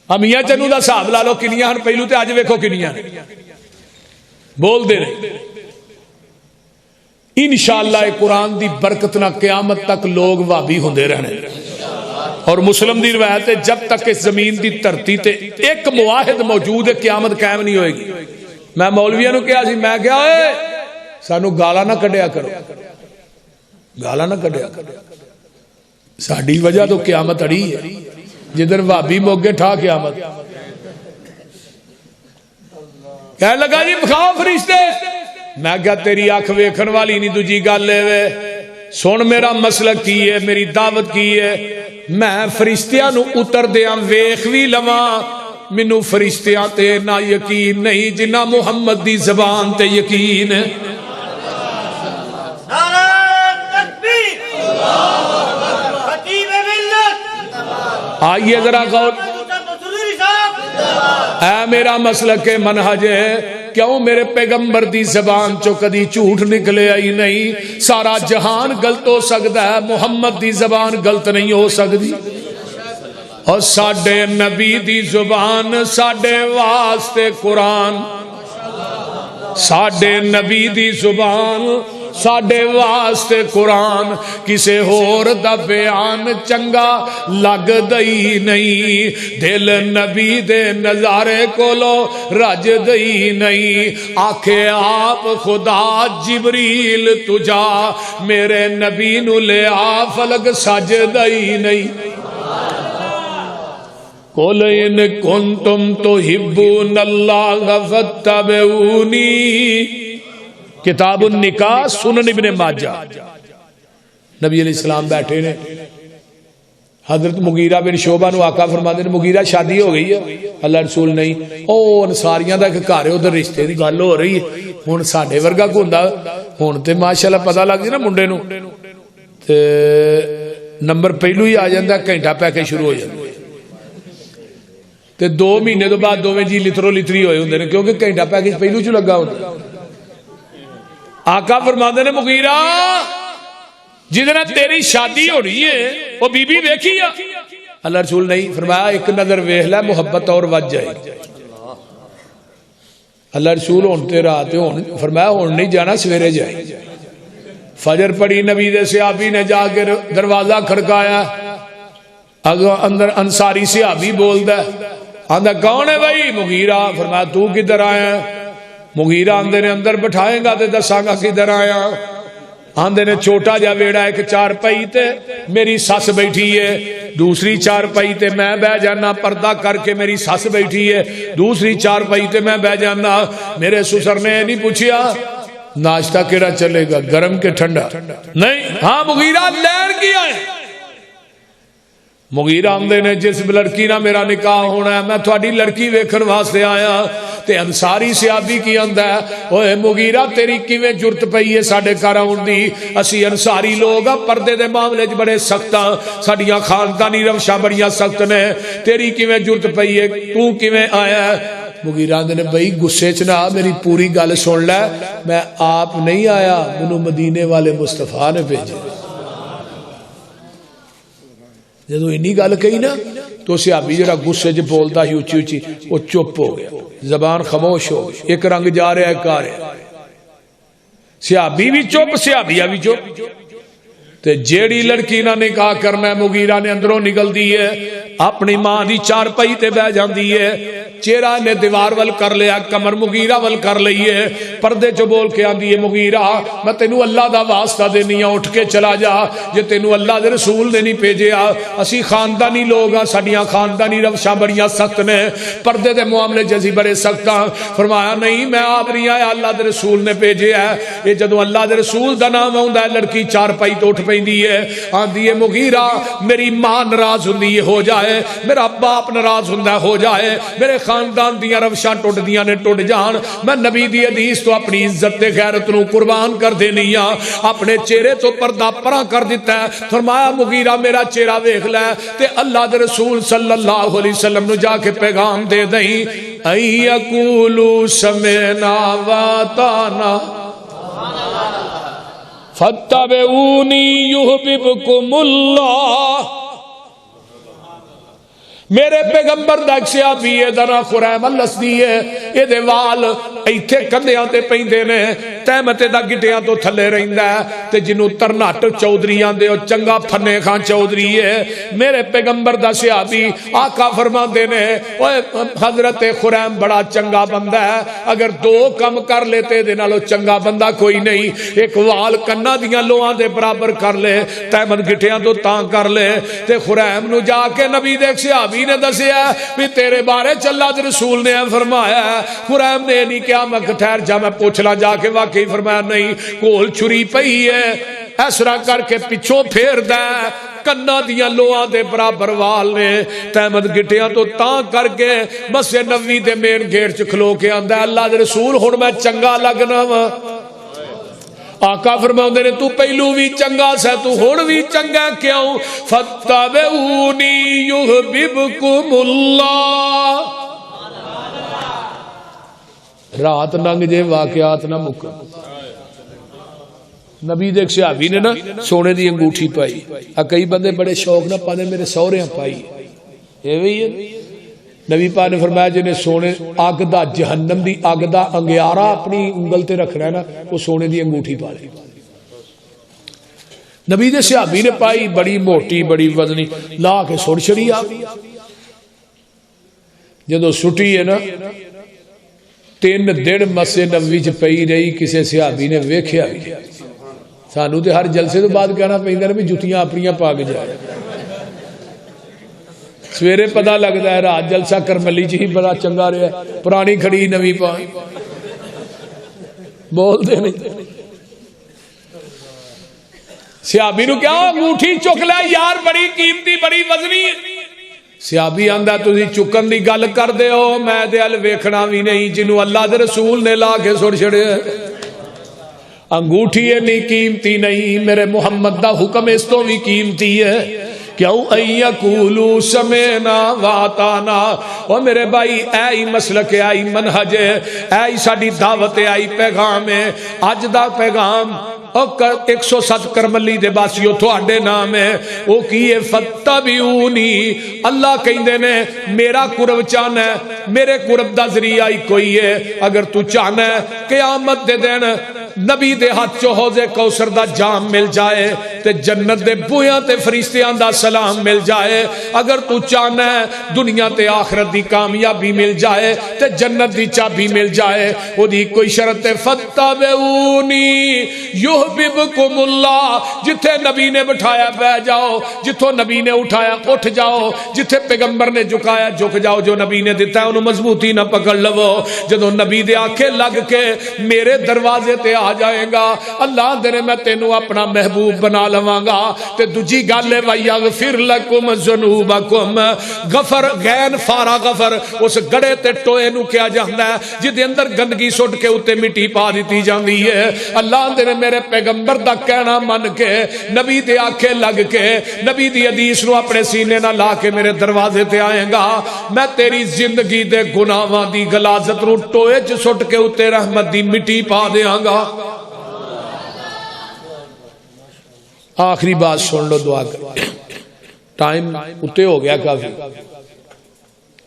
میاں چنو دا حساب لا لو کنیاں ہن پہلو تے اج ویکھو کنیاں بول دے رہے. انشاءاللہ قرآن دی برکت نہ قیامت تک لوگ وابی ہوندے رہنے. اور مسلم دی روایت ہے جب تک اس زمین دی دھرتی تے ایک مواحد موجود ہے قیامت قائم نہیں ہوئے گی. میں مولویاں نو کہا سی, میں کہا اے سانو گالا نہ کڈیا کرو, گالا نہ کڈیا کرو. ساڈی وجہ تو قیامت اڑی ہے. جدھر وابی موگے ٹھا قیامت. کہنے لگا جی بخاؤ فرشتے. میں کہا تیری آنکھ ویکھن والی نہیں دوجی گل ہے. سن میرا مسلک کی ہے, میری دعوت کی ہے. میں فرشتیاں نو اتر دیاں ویکھ وی لواں, مینوں فرشتیاں تے نہ یقین نہیں جنہ محمد دی زبان تے یقین ہے. آئیے ذرا غور. اے میرا مسلک منہج ہے, کیوں میرے پیغمبر دی زبان چو کدی جھوٹ نکلے آئی نہیں. سارا جہان غلط ہو سکتا ہے, محمد دی زبان غلط نہیں ہو سکتی. اور ساڈے نبی دی زبان ساڈے واسطے قرآن, ساڈے نبی دی زبان ساڈے واسطے قرآن. کسے ہور دا بیان چنگا لگ دئی نہیں, دل نبی دے نظارے کولو رج دئی نہیں. آکھے آپ خدا جبریل تجا, میرے نبی نو لے آ فلک سج دئی نہیں. قُلْ إِن كُنتُمْ تُحِبُّونَ اللَّهَ فَاتَّبِعُونِي. کتاب النکاح سنن ابن ماجہ. نبی علیہ السلام بیٹھے نے, حضرت مغیرہ بن شعبہ نو آقا فرماتے ہیں مغیرہ شادی ہو گئی ہے. اللہ رسول نہیں. او انصاریاں دا ایک گھر ہے, ادھر رشتے دی گل ہو رہی ہے. ہن ساڈے ورگا ہوندا ہن تے ماشاءاللہ پتہ لگ جی نا منڈے نو تے نمبر پہلو ہی آ جاندا, گھنٹہ پہ کے شروع ہو جاندا. تے 2 مہینے تو بعد دوویں جی لترو لتری ہوئے ہوندے نے, کیونکہ گھنٹہ پیکج پہلو چ لگا ہوندا. آقا فرماندے نے مغیرہ جدن تیری شادی ہو رہی ہے وہ بی بی ویکھی ہے؟ اللہ رسول نہیں. فرمایا ایک نظر ویکھ لے, محبت اور ود جائے. اللہ رسول ہونتے رات فرمایا ہون نہیں جانا سویرے جائے. فجر پڑی نبی دے صحابی نے جا کے دروازہ کھڑکایا. اندر انصاری صحابی بولدا آندا کون ہے بھائی؟ مغیرہ. فرمایا تو کدھر آیا؟ مغیرہ آندے نے اندر بٹھائیں گا تے دساں گا کدھر آیا. آندے نے چھوٹا جا ویڑا ایک چارپائی تے میری سس بیٹھی ہے, دوسری چارپائی تے میں بہ جانا, پردہ کر کے میری سس بیٹھی ہے, دوسری چارپائی تے میں بہ جانا. میرے سسر نے نہیں پوچھیا ناشتہ کیڑا چلے گا, گرم کے ٹھنڈا؟ نہیں. ہاں مغیرہ لین کیا ہے. مغیرہ آمدے نے جس لڑکی نہ میرا نکاح ہونا ہے میں تھوڑی لڑکی ویکھن واسطے آیا. تے انصاری صحابی کی آندا ہے اوے مغیرہ تیری کیویں جرت پئی ہے ساڈے گھر آون دی؟ اسی انصاری لوگ پردے دے معاملے وچ بڑے سخت ہاں, ساڈیاں خاندانی روشاں بڑیاں سخت نے, تیری کیویں جرت پئی ہے, تو کیویں آیا ہے؟ مغیرہ نے بھائی غصے چ نہ میری پوری گل سن لے, میں آپ نہیں آیا, مینوں مدینے والے مصطفیٰ نے بھیجے. جدو اینی گل کہی نا تو صحابی جڑا غصے چ بولدا ہی اچھی اچھی وہ چپ ہو گیا, زبان خاموش ہو گئی. ایک رنگ جا رہا ہے ایک آ رہا ہے. صحابی بھی چپ, صحابیہ بھی چپ. تے جیڑی لڑکی نہ نکاح کرنا ہے مغیرہ نے اندروں نکل دی ہے, اپنی ماں دی چارپائی تے بہ جاندی ہے, چہرہ نے دیوار ول کر لیا, کمر مغیرہ ول کر لئیے, پردے چ بول کے آندی ہے مغیرہ میں تینوں اللہ دا واسطہ دینی ہوں, اٹھ کے چلا جا, جے تینوں اللہ دے رسول نے نہیں بھیجیا. اسی خاندانی لوگ ہاں, ساڈیاں خاندانی روشاں بڑیاں سخت نے, پردے دے معاملے چ اسی بڑے سخت ہاں. فرمایا نہیں میں آپ نہیں آیا, اللہ دے رسول نے بھیجیا ہے. یہ جدوں اللہ دے رسول دا نام آوندا ہے لڑکی چارپائی تو اٹھ پیندی ہے, آندی ہے مغیرہ میری ماں ناراض ہوندی ہے ہو جائے, میرا باپ ناراض ہوندا ہو جائے, میرے خاندان دیاں روشاں ٹوٹ دیاں نے ٹوٹ جان, میں نبی دی حدیث تو اپنی عزت تے غیرت نو قربان کر دینی ہاں. اپنے چہرے تو پردہ پراں کر دیتا ہے. فرمایا مغیرہ میرا چہرہ ویکھ لے تے اللہ دے رسول صلی اللہ علیہ وسلم نو جا کے پیغام دے دیں, اَن یقولوا سمعنا وَاطَعْنَا فَاتَّبِعُونِی یُحْبِبْکُمُ اللہ. میرے پیغمبر دا صحابی ہے دنا خریم الاسدی ہے, اے دے وال ایتھے کندیاں تے پیندے نے, تہمتے دا گٹیاں تو تھلے رہندا ہے, تے جنوں ترناٹ چودھری آندے او چنگا پھنے خان چودھری ہے. میرے پیغمبر دا صحابی آقا فرماندے نے اوے حضرت خریم بڑا چنگا بندہ ہے, اگر دو کم کر لیتے دے نالو چنگا بندہ کوئی نہیں. ایک وال کنا دیاں لوہاں دے برابر کر لے, تہمت گٹیاں تو تاں کر لے. تے خریم نو جا کے نبی دے صحابی نے دسیا بھی تیرے بارے اللہ دے رسول نے فرمایا. خریم نے نہیں کیا میں ٹھہر جا میں پوچھ لا جا کے, واقعی فرمایا نہیں, کول چھری پئی ہے, ایسرا کر کے پچھوں پھیر دے, کنا دیاں لوہاں دے برابر وال نے, تہمت گٹیاں تو تاں کر کے مسجد نبوی دے مین گیٹ چ کھلو کے آندا اللہ دے رسول ہن میں چنگا لگنا وا. آقا فرماؤندے نے تو پہلو بھی چنگا سا, تو ہن بھی چنگا کیوں؟ فَاتَّبِعُونِی یُحْبِبْکُمُ اللہ. رات ننگ جے واقعات نہ مکن. نبی دے صحابی نے نا سونے دی انگوٹھی پائی, کئی بندے بڑے شوق نہ پانے میرے سہریاں پائی, ایویں ہے. نبی پاک نے فرمایا جنہیں سونے اگ دا جہنم دی اگ دا انگیارا اپنی انگل تے رکھنا ہے نا, وہ سونے دی انگوٹھی پا لے. نبی دے صحابی نے پائی, بڑی موٹی بڑی وزنی, لا کے سڑ چھڑی. آ جدو سٹی ہے نا 3 دن مسجد نبوی چ پئی رہی, کسے صحابی نے ویکھیا بھی. سانو تے ہر جلسے تو بعد کہنا پیندا ہے بھی جتیاں اپنیاں پا کے جائے. سویرے پتہ لگتا ہے رات جلسہ کرملی چ ہی بڑا چنگا رہا ہے, پرانی کھڑی نوی پا بول دے نہیں. صحابی نو کیا انگوٹھی چک لے یار, بڑی قیمتی بڑی وزنی ہے. صحابی آندا تسی چکن دی گل کر دے ہو, میں دے ال ویکھنا بھی نہیں, جنوں اللہ دے رسول نے لا کے سڑ چھڑیا. انگوٹھی نہیں قیمتی نہیں, میرے محمد دا حکم اس تو بھی قیمتی ہے. کیوں یقولو سمینا واتانا. او میرے بھائی اے مسلک اے منہج اے ساڈی دعوت اے پیغام ہے. اج دا پیغام 107 کرملی دے باسیو تھوڑے نام ہے وہ کی ہے فتبعونی. اللہ کہندے نے میرا قرب چاہنا ہے, میرے قرب دا ذریعہ ہی کوئی ہے. اگر تو چاہنا ہے قیامت دے دن نبی دے ہاتھ چو حوض کوثر دا جام مل جائے تے جنت دے بویاں تے فرشتیاں دا سلام مل جائے, اگر تو چاہنا ہے دنیا تے آخرت دی کامیابی مل جائے تے جنت دی چابی مل جائے, وہ دی کوئی شرط ہے فتبعونی یحببکم اللہ. جتھے نبی نے بٹھایا بہ جاؤ, جتھوں نبی نے اٹھایا اٹھ جاؤ, جتھے پیغمبر نے جھکایا جھک جاؤ. جو نبی نے دیتا ہے انہوں مضبوطی نہ پکڑ لو. جدوں نبی دے آنکھیں لگ کے میرے دروازے تے آ جائے گا اللہ دے میں تینوں اپنا محبوب بنا لواں گا. تے دوجی گل ہے وَيَغْفِرْ لَكُمْ ذُنُوبَكُمْ. غفر غین فارا غفر اس گڑے تے ٹوئے نو کیا جاندا ہے جدے اندر گندگی سٹ کے اوتے مٹی پا دیتی جاندی ہے. اللہ دے میرے پیغمبر دا کہنا من کے نبی دے آنکھیں لگ کے نبی دی حدیث نو اپنے سینے نہ لا کے میرے دروازے تے آئے گا, میں تیری زندگی دے گناہاں دی غلاظت نو ٹوئے چ سٹ کے اوتے رحمت دی مٹی پا دیاں گا. آخری بات سن لو, دعا کر ٹائم اتے ہو گیا کافی.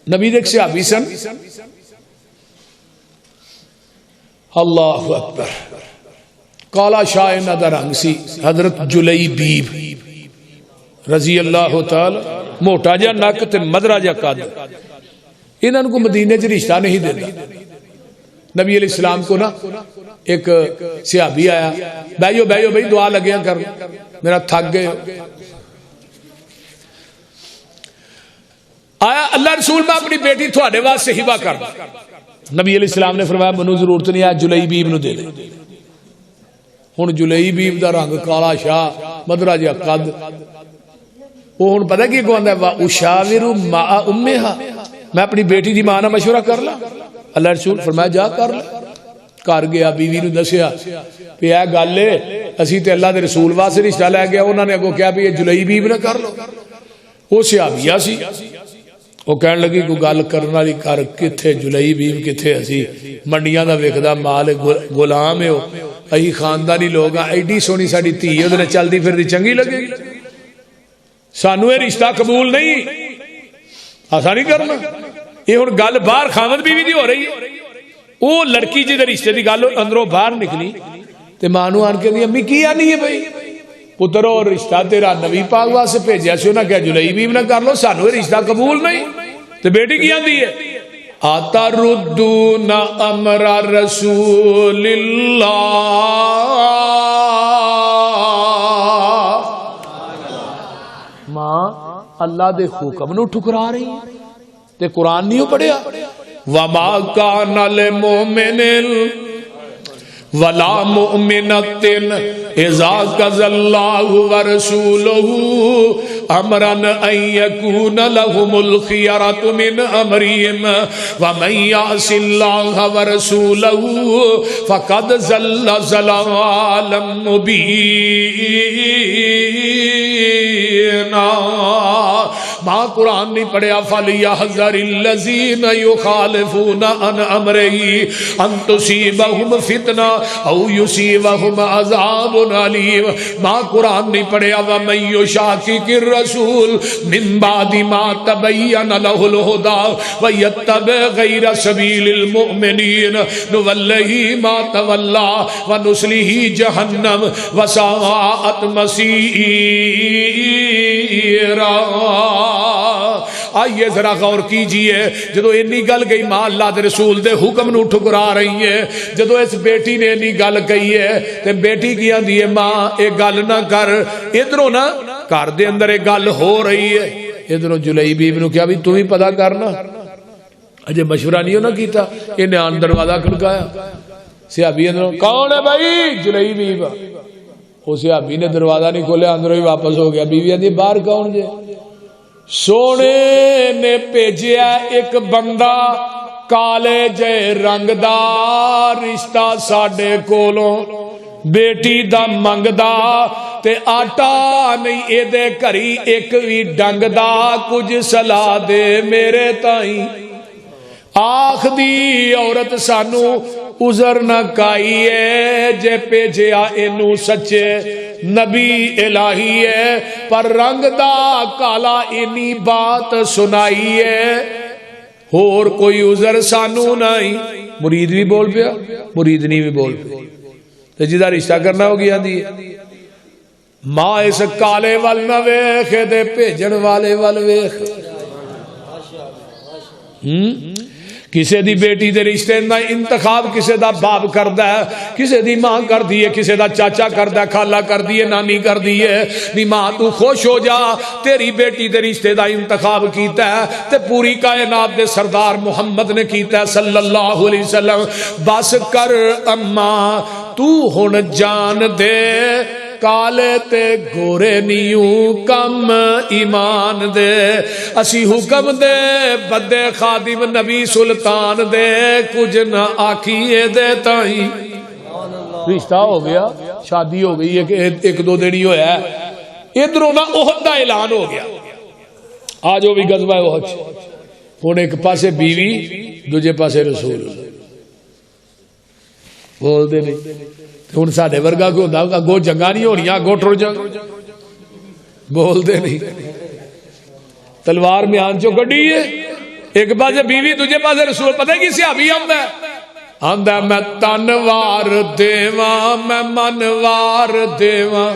نبی دیکھ صحابی سن, اللہ اکبر, کالا شاہ نہ رنگ سی, حضرت جلیبیب رضی اللہ تعالی, موٹا جا نک تے مدرا جا قد. انہاں کو مدینے چ رشتہ نہیں دینا. نبی علیہ السلام کو نا ایک صحابی آیا, بیو بیو بھائی دعا لگیا کر, میرا تھک گئے. آیا اللہ رسول میں اپنی بیٹی تھوڑے واسطے ہبہ کر. نبی علیہ السلام نے فرمایا منو ضرورت نہیں, آیا جلیبیب نو دے دے. ہن جلیبیب دا رنگ کالا شاہ مدرا جا قد, وہ ہن پتہ کی کہندا ہے وا اشاور مع امھا, میں اپنی بیٹی دی ماں نال مشورہ کر لا. اللہ رسول فرمایا جا کر لے. کر گیا, بیوی نو دسیا کہ اے گل ہے اسی تے اللہ دے رسول واسطے رشتہ لے گیا. انہاں نے اگوں کہا بھی یہ جلیبیب نہ کر لو. وہ صحابیہ سی, وہ کہن لگی کوئی گل کرن والی کر, کتھے جلیبیب کتھے, اسی منڈیاں دا وکدا مال غلام ہے, ائی خاندانی لوگ ہیں, ایڈی سونی ساڈی دھی اودے نال چلدی پھردی چنگی لگے گی, سانو یہ رشتہ قبول نہیں, ایسا نہیں کرنا. یہ ہن گل باہر خاوند بیوی دی ہو رہی ہے. وہ لڑکی جی دے رشتے دی گل اندروں باہر نکلی تے ماں نو آن کے دی امی کی آنی ہے بھائی, پتر اور رشتہ تیرا نبی پاک واسطے بھیجیا سی, انہاں کہا جلیبیب نہ کر لو, سانو یہ رشتہ قبول نہیں. تے بیٹی کی آندی ہے آتردون امر رسول اللہ, ماں اللہ دے حکم نو ٹھکرا رہی ہے تے قرآن نہیں پڑھیا. وما کان للمؤمن ولا مؤمنۃ اذا قضى الله ورسوله امرا ان يكون لهم الخيرة من امرهم ومن يعص الله ورسوله فقد ضل ضلالا مبينا. ماں قرآن نہیں پڑھیا فَلْيَحْذَرِ الَّذِينَ يُخَالِفُونَ عَنْ أَمْرِهِ أَن تُصِيبَهُمْ فِتْنَةٌ أَوْ يُصِيبَهُمْ عَذَابٌ أَلِيمٌ. ماں قرآن نہیں پڑھیا وَمَن يُشَاقِقِ الرَّسُولَ مِن بَعْدِ مَا تَبَيَّنَ لَهُ الْهُدَى وَيَتَّبِعْ غَيْرَ سَبِيلِ الْمُؤْمِنِينَ نُوَلِّهِ مَا تَوَلَّى وَنُصْلِهِ جَهَنَّمَ وَسَاءَتْ مَصِيرًا. آئیے ذرا غور کیجئے, جدو انی گل گئی ماں اللہ دے رسول دے حکم نو ٹھکرا رہی ہے, جدو اس بیٹی نے انی گل کہی ہے تے بیٹی کی آندی ہے ماں اے گل نہ کر. ادھروں نا گھر دے اندر اے گل ہو رہی ہے, ادھروں جلیبیب نو کیا بھی تم ہی پتہ کرنا, اجے مشورہ نہیں ہونا کیتا, انہیں آن دروازہ کھڑکایا. صحابی اندروں کون ہے بھائی؟ جلیبیب. وہ صحابی نے دروازہ نہیں کھولیا, اندروں ہی واپس ہو گیا. بیوی آندی باہر کون جے؟ سونے نے بھیجیا ایک بندہ کالے جے رنگ دا رشتہ ساڈے کولوں بیٹی دا منگدا تے آٹا نہیں اے دے گھری ایک وی ڈنگ دا کچھ سلا دے میرے تائیں آخ دی عورت سانو عذر نہ کائیے جے پیجیا اینو سچے نبی الہی ہے پر رنگ دا کالا اینی بات سنائیے اور کوئی عذر سانو نہیں مرید بھی بول پیا مریدنی بھی بول پیا تے جدا رشتہ کرنا ہو گیا دی ماں اس کالے وال نہ ویکھ دے بھیجن والے وال ویکھ کسے دی بیٹی دے رشتے دا انتخاب کسے دا باپ کردا ہے کسے دی ماں کردی ہے کسے دا چاچا کردا ہے خالہ کردی ہے نانی کردی ہے نی ماں تو خوش ہو جا تیری بیٹی دے رشتے دا انتخاب کیتا ہے تے پوری کائنات دے سردار محمد نے کیتا ہے صلی اللہ علیہ وسلم بس کر اماں تو ہن جان دے کالے تے گورے نیوں کم ایمان دے اسی حکم دے بدے خادم نبی سلطان دے کچھ نہ آکھیے دے تائیں رشتہ ہو گیا شادی ہو گئی ایک دو دن ہی ہویا ہے ادھروں نہ احد دا اعلان ہو گیا آج وہ بھی غزوہ احد ہن ایک پاسے بیوی دوجے پاسے رسول بول دے نہیں ہوں ساڈے ورگا کو ہوندا اگوں جنگاں نہیں ہونیاں اگوں ٹر جا بول دے نہیں تلوار میان چوں کڈی ہے ایک پاسے بیوی دوجے پاسے رسول پتہ کی صحابی آندا میں تنوار دیواں میں منوار دیواں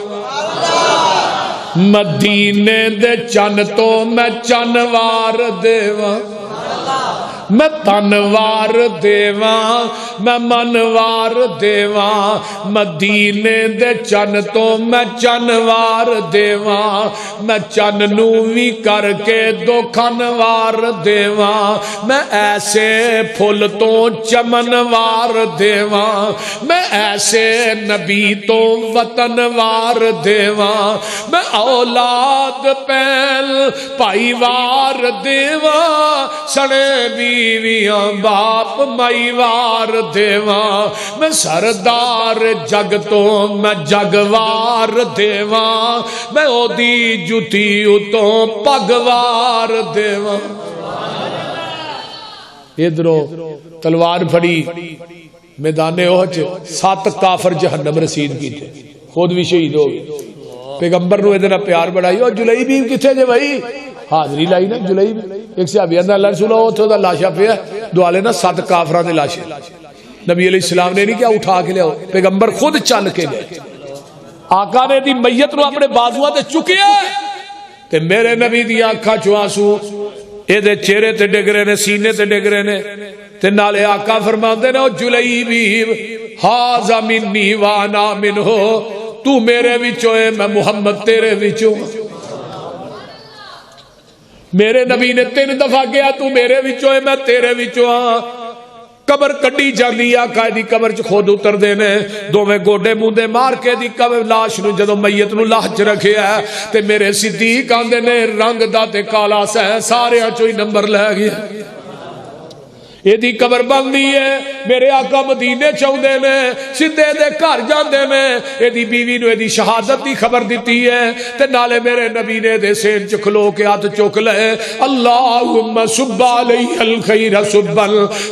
مدینے دے چن تو میں چنوار دیواں میں تنوار دیواں میں منوار دیواں مدینے دے چن تو میں چنوار دیواں میں چن نو وی کر کے دو کھنوار دیواں میں ایسے پھل تو چمنوار دیواں میں ایسے نبی تو وطنوار دیواں میں اولاد پہل پائی وار دیواں سڑے بیویاں باپ مائیوار دیواں میں سردار جگ تو میں جگوار دیواں میں او دی جتی اتوں پگوار دیواں ادھروں تلوار پھڑی میدان احد 7 کافر جہنم رسید کی تھے خود بھی شہید ہو گئے پیغمبر نو ادھر پیار بڑھائی اور جلئی بھی کتھے جے بھائی حاضری لائی نا جلئی ایک صحابی اندر اللہ رسول اوتھے دا لاشا پیا دوالے نا 7 کافراں دے لاشے نبی علیہ السلام نے نہیں کیا اٹھا کے لیا پیغمبر خود چل کے گئے آقا نے دی میت نو اپنے بازواں تے چکیا تے میرے نبی دی آنکھاں چوں آنسو اے دے چہرے تے ڈگ رہے نے سینے تے ڈگ رہے نے تے نالے آقا فرماندے نے او جلئی بھی ھذا منی وانا منہ تو میرے وچوں ہے میں محمد تیرے وچوں میرے نبی نے 3 دفعہ کیا تو میرے وچوں ہے میں تیرے وچوں ہاں قبر کڈی جاندی آقا دی قبر چ خود اتر دے نے دوویں گوڈے موندے مار کے دی قبر لاش نو جدوں میت نو لاہ چ رکھیا تے میرے صدیق آندے نے رنگ دا تے کالا سہ ساریاں چوں ہی نمبر لے گیا یہ دی قبر بندی ہے میرے آقا مدینے چاہتے نے سدھے دے گھر جاندے نے یہ دی بیوی نو دی شہادت دی خبر دیتی ہے تے نالے میرے نبی نے دے سین چ کھلو کے ہاتھ چک لے اللہم صب علیہ الخیر صبا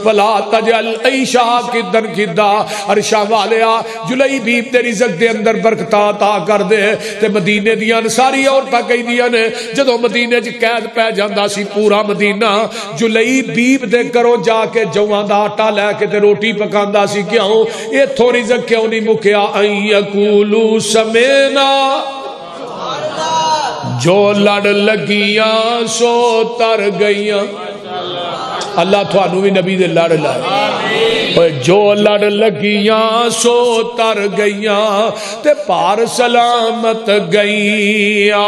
ولا تجعل عیشا کدن کدا عرشا والیا جلئی بھی تیری رزق دے اندر برکتاں عطا کر دے تے مدینے دیاں ساری عورتاں کہندیاں نے جدوں مدینے چ قید پہ جاندا سی پورا مدینہ جلئی بیب دے کرو جا کے جواں دا آٹا لے کے تے روٹی پکاندا سی کیوں اے تھوڑی رزق کیوں نہیں مکیا ان یقولوا سمینا جو لڑ لگیاں سو تر گئیاں اللہ تھانوں بھی نبی دے لڑ لائے جو لڑ لگیاں سو تر گئیاں تے پار سلامت گئیاں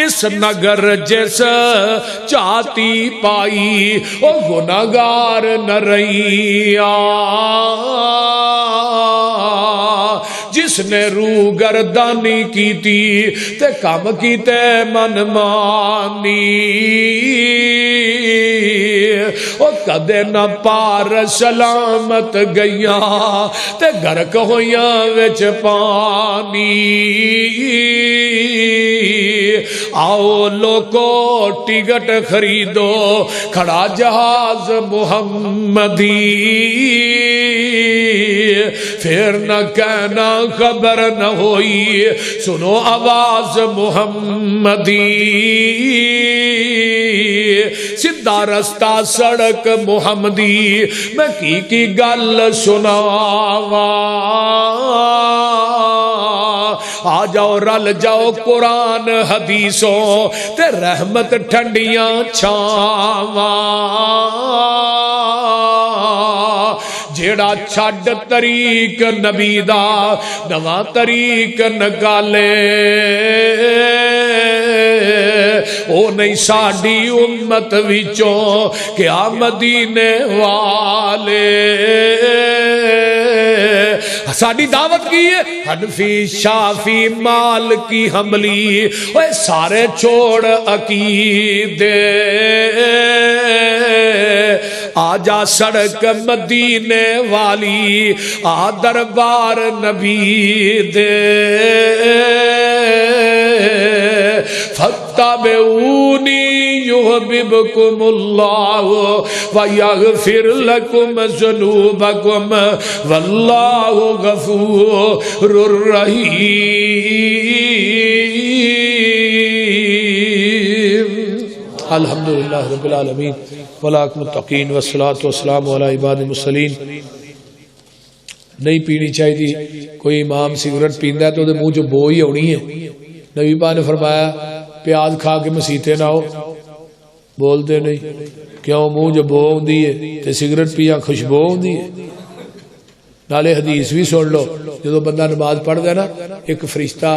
اس نگر جس چاہتی پائی او گناہگار نہ رہیا جس نے روح گردانی کی تھی تے کم کیتے من مانی او کدے نہ پار سلامت گئیاں تے غرق ہویاں وچ پانی آؤ لوگو ٹکٹ خریدو کھڑا جہاز محمدی پھر نہ کہنا خبر نہ ہوئی سنو آواز محمدی سیدھا رستہ سڑک محمدی میں کی گل سناواں آ جاؤ رل جاؤ قرآن حدیثوں تے رحمت ٹھنڈیاں چھاواں جیڑا چھڈ طریق نبی دا نواں طریق نکالے او نہیں ساڈی امت وچوں کیا مدینے والے ساڈی دعوت کی ہے حنفی شافی مالکی حنبلی اوے سارے چھوڑ عقیدے آجا سڑک مدینے والی آ دربار نبی دے فاتبعونی یحببکم اللہ ویغفر لکم ذنوبکم واللہ غفور الرحیم. الحمدللہ رب العالمین ولاکم التقین والصلاة والسلام علی عباد المرسلین. نہیں پینی چاہیے. کوئی امام سگریٹ پیندا ہے تو دے منہ جو بو ہی ہونی ہے. نبی پاک نے فرمایا پیاز کھا کے مسیتے نہ ہو. بولتے نہیں کیوں منہ جو بو ہوندی ہے تے سگریٹ پیا خوشبو ہوندی ہے. نالے حدیث بھی سن لو جدو بندہ نماز پڑھ دے نا ایک فرشتہ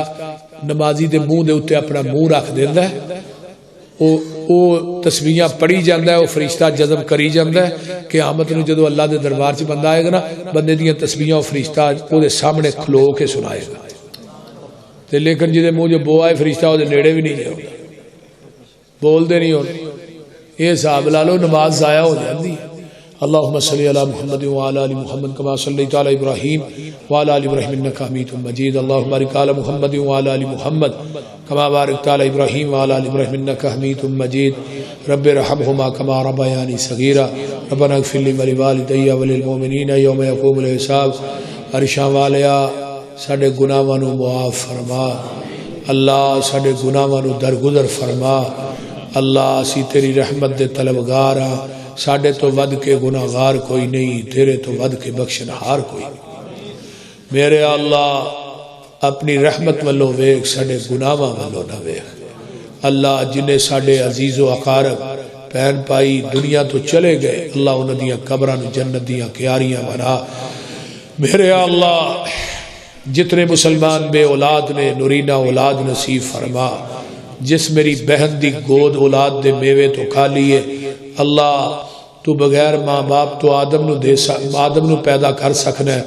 نمازی دے منہ دے اوتے اپنا منہ رکھ دیندا ہے. او تسبیحاں پڑھی جاندا ہے. او فرشتہ جذب کری جاندا ہے. قیامت نو جدو اللہ دے دربار چ بندہ آئے گا نا بندے دیاں تسبیحاں او فرشتہ او دے سامنے کھلو کے سنائے گا. تے لیکن جدے منہ جو بو آئے فرشتہ او دے نیڑے بھی نہیں جاؤں بول دے نہیں ہون. یہ حساب لا لو نماز ضائع ہو جاندی ہے. اللهم صل على محمد وعلى ال محمد كما صليت على ابراهيم وعلى ال ابراهيم انك حميد مجيد. اللهم بارك على محمد وعلى ال محمد كما باركت على ابراهيم وعلى ال ابراهيم انك حميد مجيد. رب ارحمهما كما ربياني صغيرا. ربنا اغفر لي ولوالدي وللمؤمنين يوم يقوم الحساب. عرشاں والیا ساڈے گناہاں نو معاف فرما. اللہ ساڈے گناہاں نو درگزر فرما. اللہ اسی تیری رحمت دے طلبگار ہاں. ساڈے تو ود کے گناہگار کوئی نہیں. تیرے تو ود کے بخشنہار کوئی نہیں. میرے اللہ اپنی رحمت والو ویکھ ساڈے گناہاں والو نہ ویکھ. اللہ جنہیں ساڈے عزیز و اقارب پہن پائی دنیا تو چلے گئے اللہ انہاں دیاں قبراں نو جنت دیاں کیاریاں بنا. میرے اللہ جتنے مسلمان بے اولاد نے نورینہ اولاد نصیب فرما. جس میری بہن دی گود اولاد دے میوے تو کھا لیے اللہ تو بغیر ماں باپ تو آدم نو پیدا کر سکنا ہے.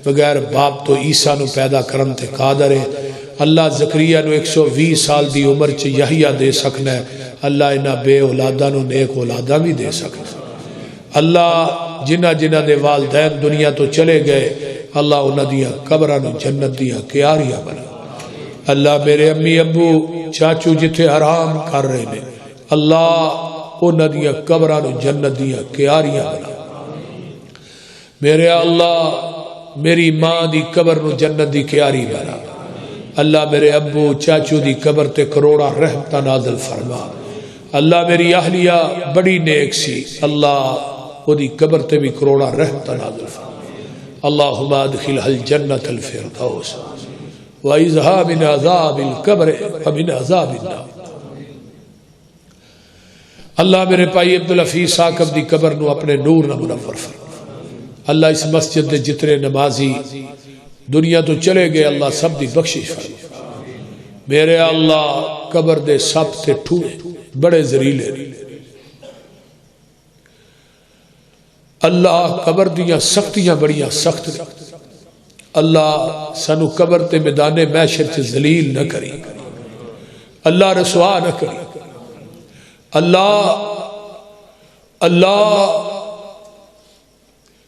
بغیر باپ تو عیسیٰ نو پیدا کرن تے قادر ہے. اللہ زکریا نو 120 سال دی عمر چ یحییٰ دے سکنا ہے. اللہ انہاں بے اولاداں نو نیک اولاداں بھی دے سکنا ہے. اللہ جنہ جنہ دے والدین دنیا تو چلے گئے اللہ انہاں دیاں قبراں نو جنت دیاں کیاریاں بنا. اللہ میرے امی ابو چاچو جتھے حرام کر رہے نے اللہ انہاں دیاں قبراں نو جنت دیاں کیاریاں بنا. میرے اللہ میری ماں دی قبر نو جنت دی کیاری بنا. اللہ میرے ابو چاچو دی قبر تے کروڑا رحمتہ نازل فرما. اللہ میری اہلیہ بڑی نیک سی اللہ وہ دی قبر تے بھی کروڑا رحمتہ نازل فرما. اللہم ادخلها الجنت الفردوس وعزها من عذاب القبر ومن عذاب النار. اللہ میرے پائی عبدالحفیظ ثاقب دی قبر نو اپنے نور نہ منور فرما. اللہ اس مسجد دے جتنے نمازی دنیا تو چلے گئے اللہ سب دی بخشش فرما. میرے اللہ قبر دے سب تے ٹھوئے بڑے ذریلے اللہ قبر دیاں سختیاں بڑیاں سخت نے. اللہ سانو قبر تے میدان محشر چ ذلیل نہ کری. اللہ رسوا نہ کری. اللہ اللہ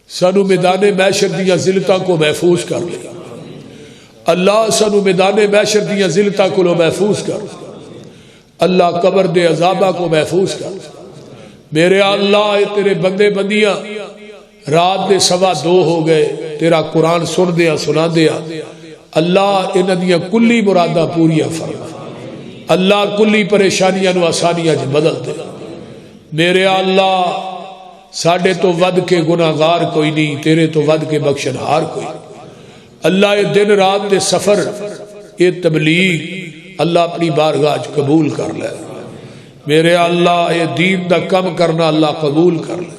سانو میدان محشر دیاں ذلتاں کو محفوظ کر لے، اللہ سانو میدان محشر دیاں ذلتاں کو محفوظ کر، اللہ قبر دے عذابہ کو محفوظ کر۔ میرے اللہ اے تیرے بندے بندیاں رات دے 2:15 ہو گئے، تیرا قرآن سن دیا سنا دیا، اللہ انہاں دیاں کلی مراداں پوریاں فرما، اللہ کلی پریشانیاں نو آسانیاں چ بدل دے۔ میرے اللہ ساڈے تو ود کے گناہگار کوئی نہیں، تیرے تو ود کے بخشنہار کوئی نہیں۔ اللہ یہ دن رات دے سفر، یہ تبلیغ اللہ اپنی بارگاہ قبول کر لے۔ میرے اللہ یہ دین دا کم کرنا اللہ قبول کر لے۔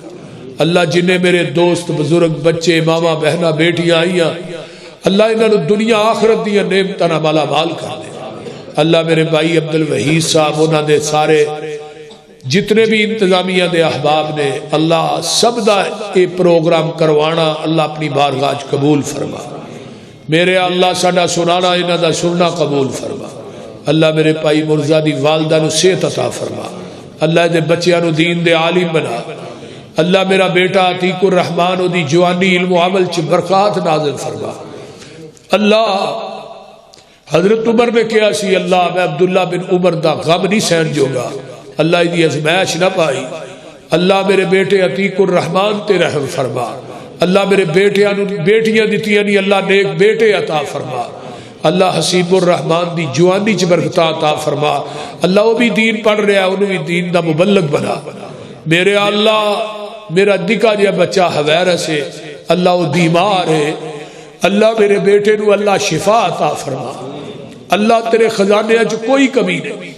اللہ جنہیں میرے دوست بزرگ بچے ماما بہنا بیٹیاں آئیاں، اللہ انہوں نے دنیا آخرت دیا نعمتاں نال مالا مال کر دے۔ اللہ میرے بھائی عبدالوحید صاحب انہوں نے سارے جتنے بھی انتظامیہ دے احباب نے، اللہ سب دا یہ پروگرام کروانا اللہ اپنی بارگاہ قبول فرما۔ میرے اللہ ساڈا سنانا انہاں دا سننا قبول فرما۔ اللہ میرے بھائی مرزا دی والدہ نو صحت عطا فرما، اللہ دے بچیاں نو دین دے عالم بنا۔ اللہ میرا بیٹا عتیق الرحمان دی جوانی علم و عمل چ برکات نازل فرما۔ اللہ حضرت عمر نے کہا سی اللہ میں عبداللہ بن عمر دا غم نہیں سہن جوگا، اللہ دی ازمائش نہ پائی۔ اللہ میرے بیٹے عتیق الرحمان تے رحم فرما، اللہ میرے بیٹیاں دیتیاں نہیں، اللہ نیک بیٹے عطا فرما۔ اللہ حسیب الرحمان دی جوانی چ برکت عطا فرما، اللہ وہ بھی دین پڑھ رہا ہے انہوں بھی دین دا مبلغ بنا۔ میرے اللہ میرا نکا جہا بچہ حویرہ سے اللہ وہ بیمار ہے، اللہ میرے بیٹے نو اللہ شفا عطا فرما۔ اللہ تیرے خزانے چ کوئی کمی نہیں،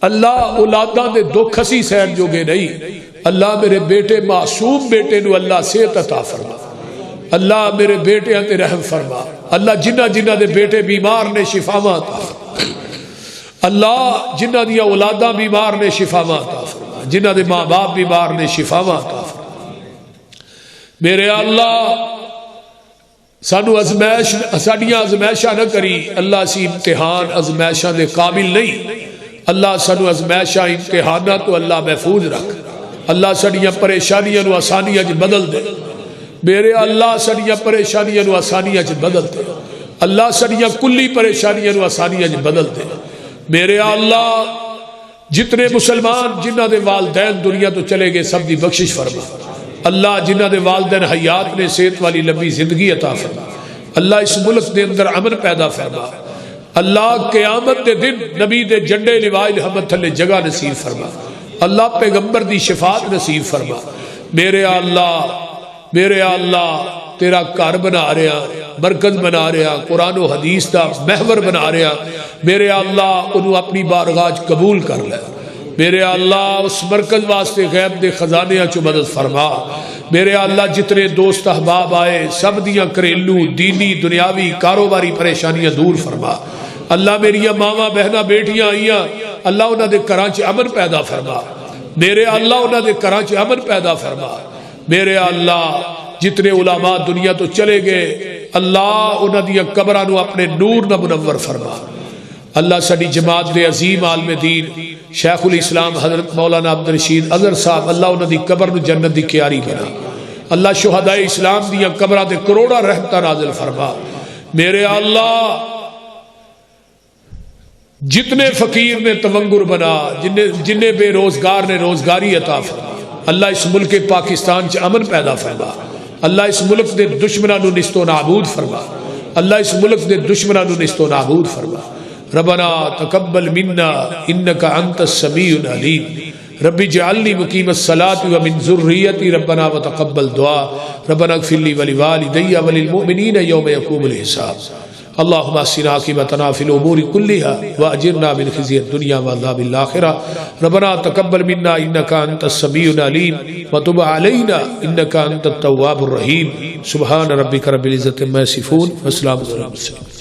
اللہ اولاداں دے دکھ اسی سہن جوگے نہیں، اللہ میرے بیٹے معصوم بیٹے نو اللہ صحت عطا فرما۔ اللہ میرے بیٹے تے رحم فرما، اللہ جنہ جنہ دے بیٹے بیمار نے شفاواں عطا فرما، اللہ جنہ دیا اولاداں بیمار نے شفاواں عطا فرما، جنہ دے ماں باپ بیمار نے شفاواں عطا فرما۔ میرے اللہ سانو ازمائش ساڈیاں ازمائشاں نہ کری، اللہ سی امتحان ازمائشاں دے قابل نہیں، اللہ سانو ازمائشاں امتحانات تو اللہ محفوظ رکھ، اللہ ساڈیاں پریشانیاں نو آسانیاں چ بدل دے۔ میرے اللہ ساڈیاں پریشانیاں نو آسانیاں چ بدل دے، اللہ ساڈیاں کلی پریشانیاں نو آسانیاں چ بدل دے۔ میرے اللہ جتنے مسلمان جنہ دے والدین دنیا تو چلے گئے سب دی بخشش فرما، اللہ جنہ دے والدین حیات نے صحت والی لمبی زندگی عطا فرما، اللہ اس ملک دے اندر امن پیدا فرما، اللہ قیامت دے دن نبی دے جنڈے لوائے رحمت تھلے جگہ نصیب فرما، اللہ پیغمبر دی شفاعت نصیب فرما۔ میرے اللہ تیرا گھر بنا رہا، مرکز بنا رہا، قرآن و حدیث دا محور بنا رہا، میرے اللہ انہوں اپنی بارگاہ قبول کر لے۔ میرے اللہ اس مرکز واسطے غیب دے خزانے چو مدد فرما۔ میرے اللہ جتنے دوست احباب آئے سب دیاں گھریلو دینی دنیاوی کاروباری پریشانیاں دور فرما۔ اللہ میری ماما بہنا بیٹیاں آئیاں، اللہ انہاں دے گھراں چ امن پیدا فرما۔ میرے اللہ انہاں دے گھراں چ امن پیدا فرما۔ میرے اللہ جتنے علماء دنیا تو چلے گئے اللہ انہاں دیاں قبراں نو اپنے نور نہ منور فرما۔ اللہ ساڈی جماعت دے عظیم عالم دین شیخ الاسلام حضرت مولانا عبدالرشید اظہر صاحب اللہ انہاں دی قبر نو جنت دی کیاری بنا۔ اللہ شہداء اسلام دیاں قبراں تے کروڑاں رحمتاں نازل فرما۔ میرے اللہ جتنے فقیر نے تونگر بنا، جنہیں بے روزگار نے روزگاری عطا فرما۔ اللہ اس ملک پاکستان چ امن پیدا فرما۔ اللہ اس ملک دے دشمناں نو نست و نابود فرما۔ اللہ اس ملک دے دشمناں نو نست و نابود فرما۔ ربنا تقبل منا انك انت السميع العليم رب اجعلني مقيم الصلاة ومن ذريتي ربنا وتقبل دعاء ربنا اغفر لي ولوالدي وللمؤمنين يوم يقوم الحساب اللهم احسن عاقبتنا في الامور كلها واجرنا من خزي الدنيا وعذاب الاخره ربنا تقبل منا انك انت السميع العليم وتب علينا انك انت التواب الرحيم سبحان ربك رب العزه عما يصفون وسلام على المرسلين